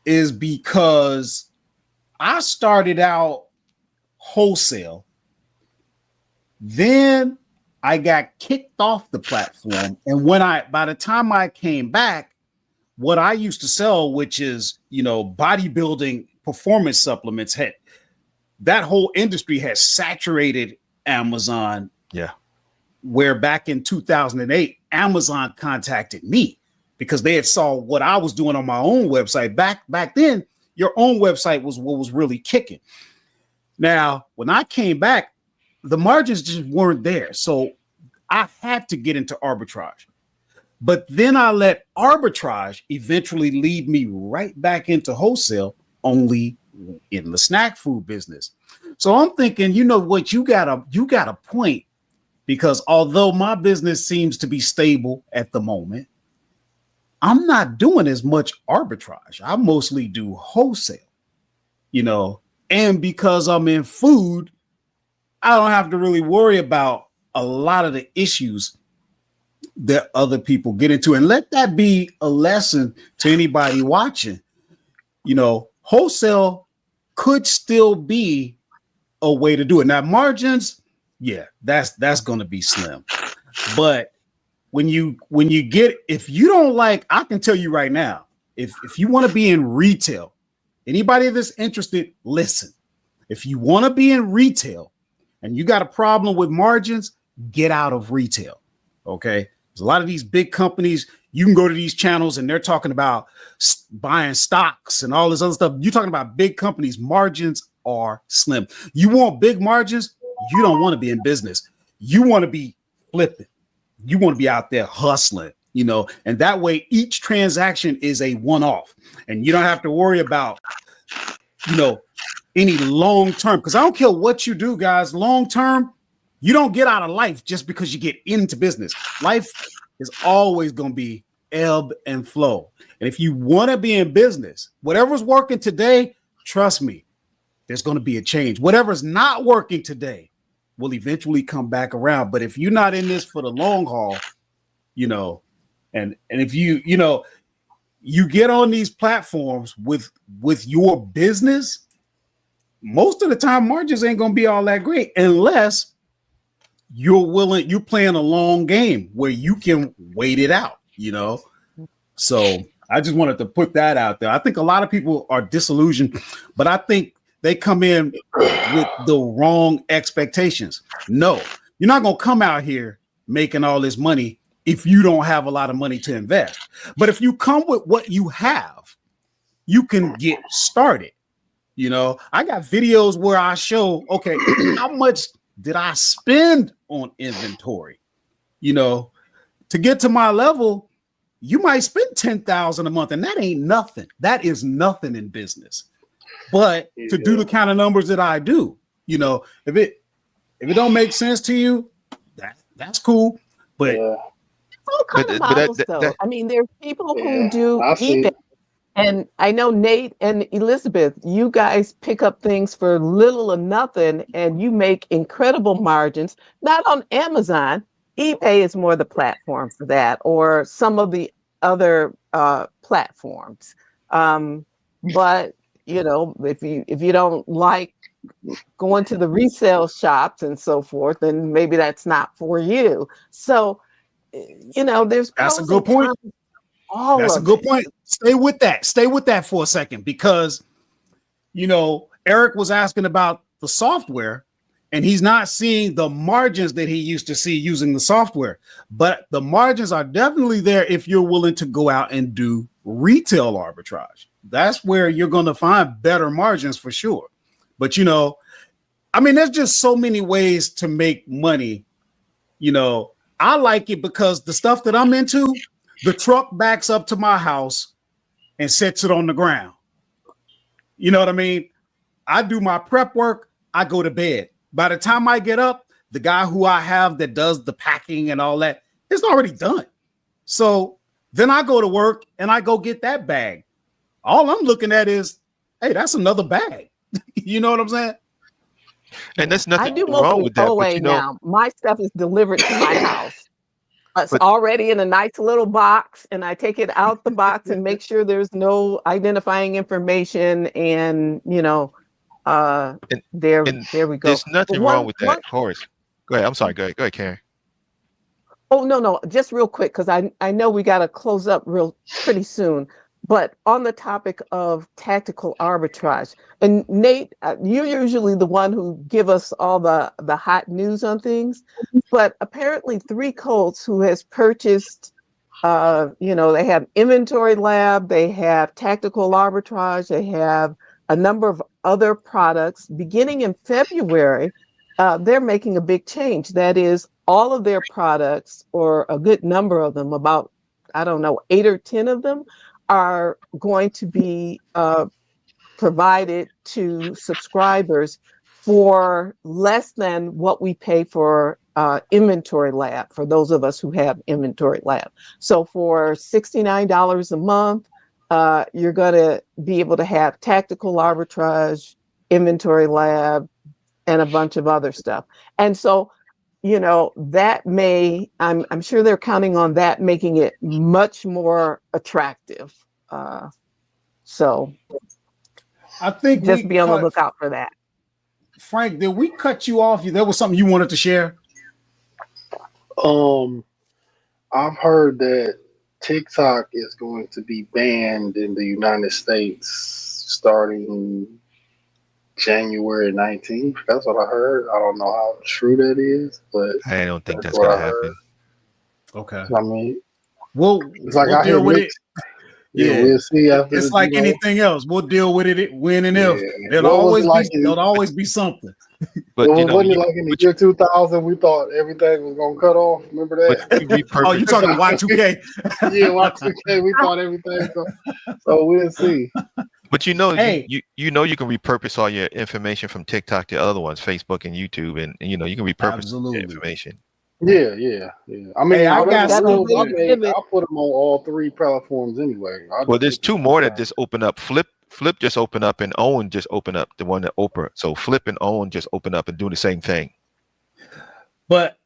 is because I started out wholesale. Then I got kicked off the platform. And by the time I came back, what I used to sell, which is, bodybuilding performance supplements, that whole industry has saturated Amazon. Yeah. Where back in 2008, Amazon contacted me because they had saw what I was doing on my own website. Back then, your own website was what was really kicking. Now, when I came back, the margins just weren't there. So I had to get into arbitrage. But then I let arbitrage eventually lead me right back into wholesale, only in the snack food business. So I'm thinking, you know what, you got a point, because although my business seems to be stable at the moment, I'm not doing as much arbitrage. I mostly do wholesale, and because I'm in food, I don't have to really worry about a lot of the issues that other people get into. And let that be a lesson to anybody watching. Wholesale could still be a way to do it. Now, margins, that's going to be slim. But when you get, if you don't like, I can tell you right now, if you want to be in retail, anybody that's interested, listen. If you want to be in retail and you got a problem with margins, get out of retail. Okay. There's a lot of these big companies. You can go to these channels and they're talking about buying stocks and all this other stuff. You're talking about big companies. Margins are slim. You want big margins? You don't want to be in business. You want to be flipping. You want to be out there hustling, and that way each transaction is a one-off and you don't have to worry about, any long-term, because I don't care what you do, guys, long-term, you don't get out of life just because you get into business. Life is always going to be ebb and flow. And if you want to be in business, whatever's working today, trust me, there's going to be a change. Whatever's not working today will eventually come back around. But if you're not in this for the long haul, and if you get on these platforms with your business, most of the time margins ain't going to be all that great unless you're playing a long game where you can wait it out, So I just wanted to put that out there. I think a lot of people are disillusioned, but I think they come in with the wrong expectations. No, you're not going to come out here making all this money if you don't have a lot of money to invest. But if you come with what you have, you can get started. I got videos where I show, okay, how much did I spend on inventory? To get to my level, you might spend $10,000 a month, and that ain't nothing. That is nothing in business. But to do the kind of numbers that I do, if it don't make sense to you, that's cool. But all kind of models, though. I mean, there's people who do eBay. And I know Nate and Elizabeth, you guys pick up things for little or nothing, and you make incredible margins. Not on Amazon. eBay is more the platform for that, or some of the other platforms. But if you don't like going to the resale shops and so forth, then maybe that's not for you. So, there's that's a good point. That's a good point. Stay with that for a second, because Eric was asking about the software, and he's not seeing the margins that he used to see using the software. But the margins are definitely there if you're willing to go out and do retail arbitrage. That's where you're going to find better margins for sure. But, you know, I mean, there's just so many ways to make money. You know, I like it because the stuff that I'm into, the truck backs up to my house and sets it on the ground. You know what I mean? I do my prep work. I go to bed. By the time I get up, the guy who I have that does the packing and all that, it's already done. So then I go to work and I go get that bag. All I'm looking at is, hey, that's another bag. You know what I'm saying? And there's nothing I do wrong with that. OA But you know, now. My stuff is delivered to my house. It's already in a nice little box, and I take it out the box and make sure there's no identifying information. And you know, there we go. There's nothing wrong with that, Horace. Go ahead. I'm sorry. Go ahead, Karen. Oh, no, just real quick, because I know we got to close up pretty soon. But on the topic of tactical arbitrage, and Nate, you're usually the one who give us all the hot news on things. But apparently, Three Coats, who has purchased, you know, they have Inventory Lab, they have tactical arbitrage, they have a number of other products. Beginning in February, they're making a big change. That is, all of their products, or a good number of them, about, I don't know, 8 or 10 of them, are going to be provided to subscribers for less than what we pay for Inventory Lab, for those of us who have Inventory Lab. So for $69 a month, you're going to be able to have tactical arbitrage, Inventory Lab, and a bunch of other stuff. And so, you know, that may, I'm sure they're counting on that making it much more attractive. So I think just be on the lookout for that. Frank, did we cut you off? There was something you wanted to share? I've heard that TikTok is going to be banned in the United States starting January 19th. That's what I heard. I don't know how true that is, but I don't think that's going to happen. Okay. I mean, it's like we'll deal with it. Yeah, we'll see. After it's like anything else. We'll deal with it when and if. There'll always be something. But wasn't it like in the year 2000 we thought everything was gonna cut off? Remember that? Oh, you talking Y2K? Yeah, Y2K. We thought everything. So we'll see. But you know, you know, you can repurpose all your information from TikTok to other ones, Facebook and YouTube, and you know, you can repurpose the information. Yeah. I mean, I'll put them on all 3 platforms anyway. Well, there's 2 more that just open up. Flip just open up, and Owen just open up. The one that Oprah. So Flip and Owen just open up and do the same thing. But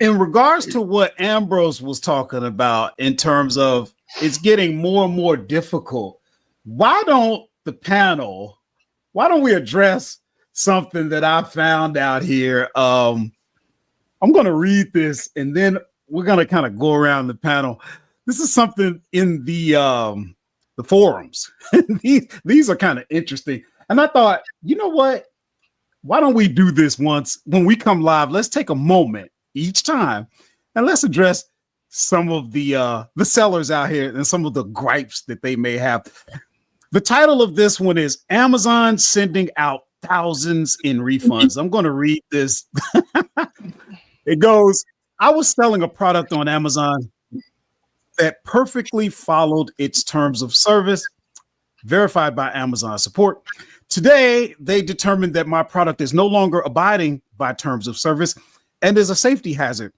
in regards to what Ambrose was talking about, in terms of it's getting more and more difficult, why don't we address something that I found out here? I'm going to read this, and then we're going to kind of go around the panel. This is something in the forums. these are kind of interesting. And I thought, you know what? Why don't we do this once when we come live? Let's take a moment each time, and let's address some of the sellers out here and some of the gripes that they may have. The title of this one is Amazon Sending Out Thousands in Refunds. I'm going to read this. It goes, I was selling a product on Amazon that perfectly followed its terms of service, verified by Amazon support. Today, they determined that my product is no longer abiding by terms of service and is a safety hazard.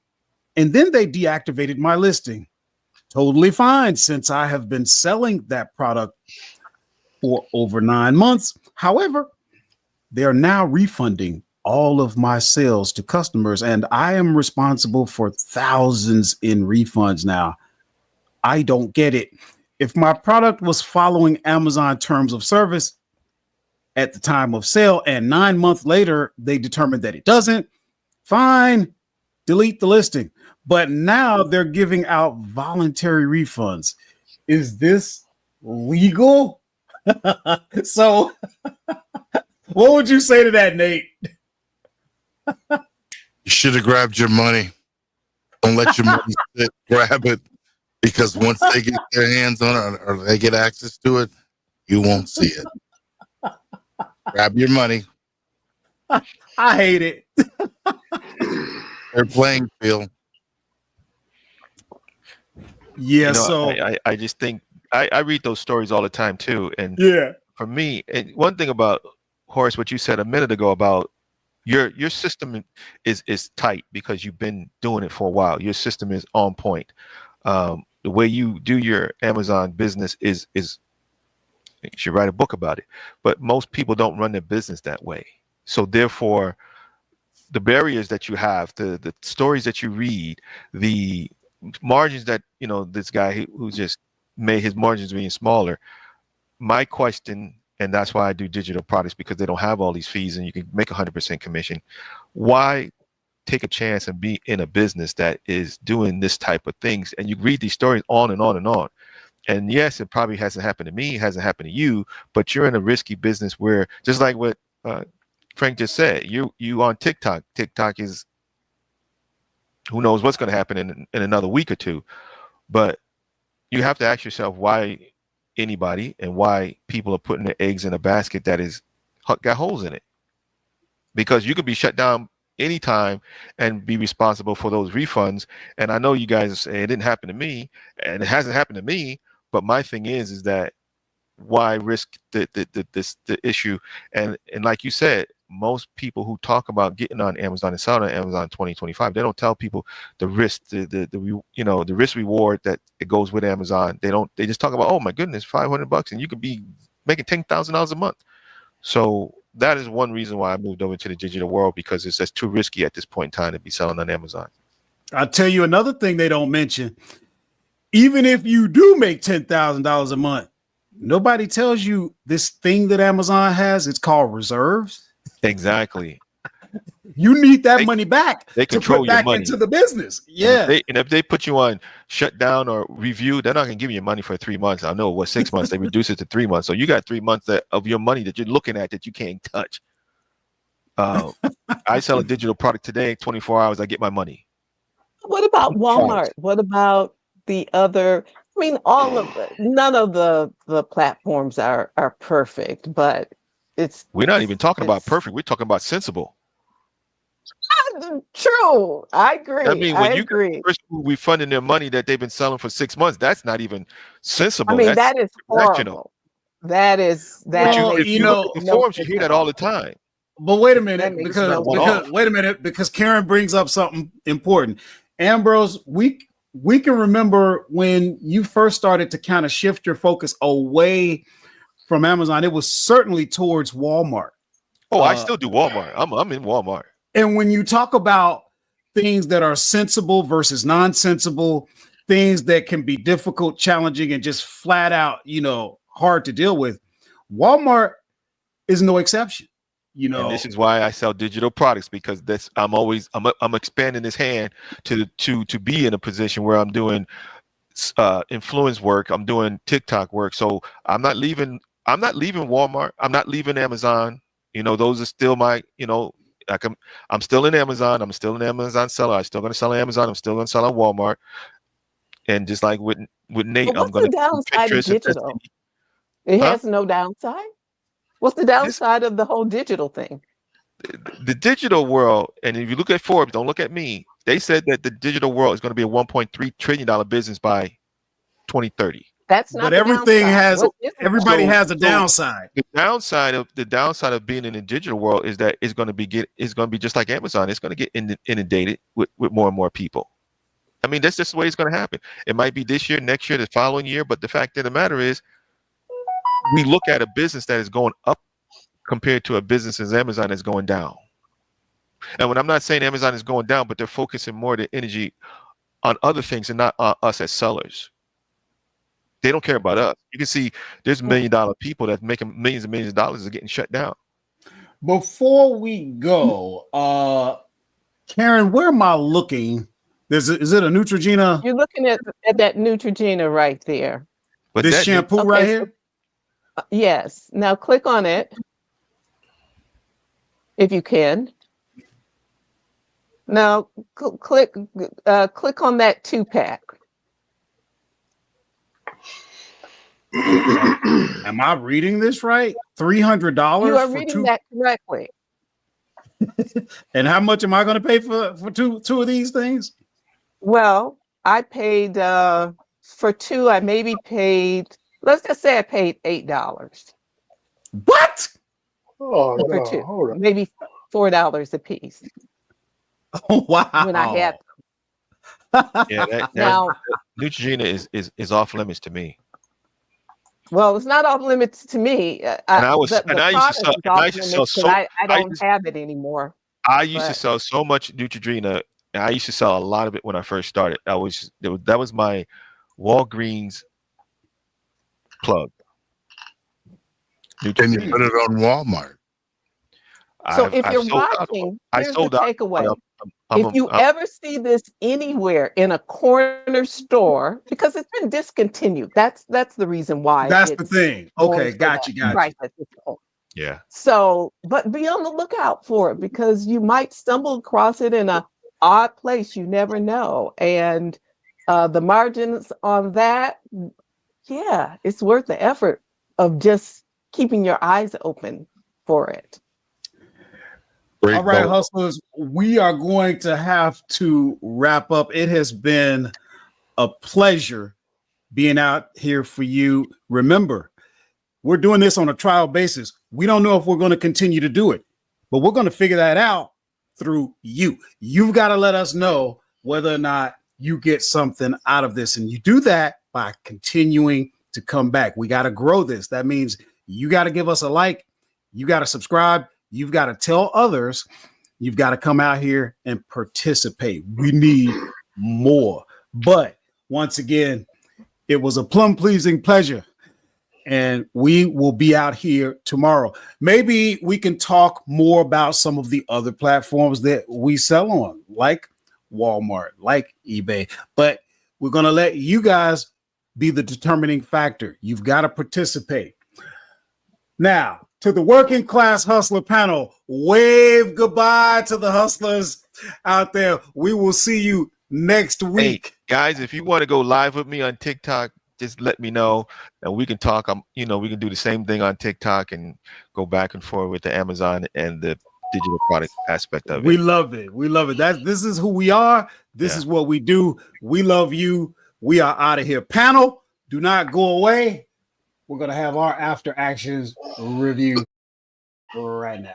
And then they deactivated my listing. Totally fine, since I have been selling that product for over 9 months. However, they are now refunding all of my sales to customers, and I am responsible for thousands in refunds now. I don't get it. If my product was following Amazon terms of service at the time of sale and 9 months later they determined that it doesn't, fine, delete the listing. But now they're giving out voluntary refunds. Is this legal? So What would you say to that, Nate? You should have grabbed your money. Don't let your money sit. Grab it, because once they get their hands on it or they get access to it, you won't see it. Grab your money. I hate it. Their playing field. Yeah, so I just think I read those stories all the time too. And yeah, for me, and one thing about Horace, what you said a minute ago about your system is tight because you've been doing it for a while. Your system is on point. The way you do your Amazon business is you should write a book about it. But most people don't run their business that way. So therefore, the barriers that you have, the stories that you read, the margins that this guy who just made his margins being smaller. My question, and that's why I do digital products, because they don't have all these fees and you can make 100% commission. Why take a chance and be in a business that is doing this type of things? And you read these stories on and on and on. And yes, it probably hasn't happened to me, hasn't happened to you, but you're in a risky business where, just like what Frank just said, you on TikTok. TikTok is, who knows what's going to happen in another week or two. But you have to ask yourself why anybody and why people are putting their eggs in a basket that is got holes in it, because you could be shut down anytime and be responsible for those refunds. And I know you guys say it didn't happen to me, and it hasn't happened to me, but my thing is that why risk the issue? And like you said, most people who talk about getting on Amazon and selling on Amazon 2025, they don't tell people the risk, the risk reward that it goes with Amazon. They just talk about, oh my goodness, $500 and you could be making $10,000 a month. So that is one reason why I moved over to the digital world, because it's just too risky at this point in time to be selling on Amazon. I'll tell you another thing they don't mention. Even if you do make $10,000 a month, nobody tells you this thing that Amazon has. It's called reserves. Exactly. You need that money back. They control to put your back money into the business. Yeah. And if they put you on shutdown or review, they're not going to give you money for 3 months. I know 6 months. They reduce it to 3 months. So you got 3 months of your money that you're looking at that you can't touch. I sell a digital product today. 24 hours, I get my money. What about Walmart? What about the other? I mean, none of the platforms are perfect, but we're not even talking about perfect. We're talking about sensible. True. I agree. I mean, when you agree. Refunding their money that they've been selling for 6 months, that's not even sensible. I mean, that is horrible. That is that. Well, if you look at the forums, you hear that all the time. But wait a minute, because Karen brings up something important. Ambrose, we can remember when you first started to kind of shift your focus away from Amazon. It was certainly towards Walmart. Oh, I still do Walmart. I'm in Walmart. And when you talk about things that are sensible versus non-sensible, things that can be difficult, challenging, and just flat out, hard to deal with, Walmart is no exception. And this is why I sell digital products, because I'm expanding this hand to be in a position where I'm doing influence work, I'm doing TikTok work. So I'm not leaving Walmart, I'm not leaving Amazon. Those are still my, I'm still in Amazon, I'm still an Amazon seller. I'm still going to sell on Amazon, I'm still going to sell on Walmart. And just like with Nate, I'm going to downside of digital. It has no downside. What's the downside of the whole digital thing? The digital world, and if you look at Forbes, don't look at me, they said that the digital world is going to be a $1.3 trillion business by 2030. That's not. But everything has. Everybody has a downside. The downside of being in the digital world is that it's going to be just like Amazon. It's going to get inundated with more and more people. I mean, that's just the way it's going to happen. It might be this year, next year, the following year, but the fact of the matter is, we look at a business that is going up compared to a business as Amazon is going down. And when I'm not saying Amazon is going down, but they're focusing more of their energy on other things and not us as sellers. They don't care about us. You can see there's $1 million people that making millions and millions of dollars are getting shut down. Before we go, Karen, where am I looking? Is it a Neutrogena? You're looking at that Neutrogena right there. But this shampoo right here? Yes. Now click on it. if you can. Now click on that 2-pack. Am I reading this right? $300 You are for reading two? that correctly. And how much am I going to pay for two of these things? Well, I paid for 2. I maybe paid. Let's just say I paid $8 What? Oh for no, 2, hold on. maybe $4 a piece. Oh, wow. When I had Yeah, that now, Neutrogena is off limits to me. well, it's not off limits to me. And I used to The product sell, is off limits because so I don't have it anymore. I used to But sell so much Neutrogena, and I used to sell a lot of it when I first started. That was my Walgreens plug. Then you put it on Walmart. so if I've you're sold out. watching, I here's the sold out. takeaway. If you ever see this anywhere in a corner store, because it's been discontinued, that's the reason why That's the it's thing. going Okay, for got that you. price at this point. Yeah. So, but be on the lookout for it because you might stumble across it in a odd place. You never know. And the margins on that, yeah, it's worth the effort of just keeping your eyes open for it. Great All right, goal. hustlers, we are going to have to wrap up. It has been a pleasure being out here for you. Remember, we're doing this on a trial basis. We don't know if we're going to continue to do it, but we're going to figure that out through you. You've got to let us know whether or not you get something out of this. And you do that by continuing to come back. We got to grow this. That means you got to give us a like. You got to subscribe. You've got to tell others. You've got to come out here and participate. We need more. But once again, it was a plum-pleasing pleasure. And we will be out here tomorrow. Maybe we can talk more about some of the other platforms that we sell on, like Walmart, like eBay. But we're going to let you guys be the determining factor. You've got to participate. Now, to the working class hustler panel, wave goodbye to the hustlers out there. We will see you next week. Hey, guys, if you want to go live with me on TikTok, just let me know and we can talk. We can do the same thing on TikTok and go back and forth with the Amazon and the digital product aspect of We it. love it. We love it. This is who we are. This is what we do. We love you. We are out of here. Panel, do not go away. We're going to have our after actions review right now.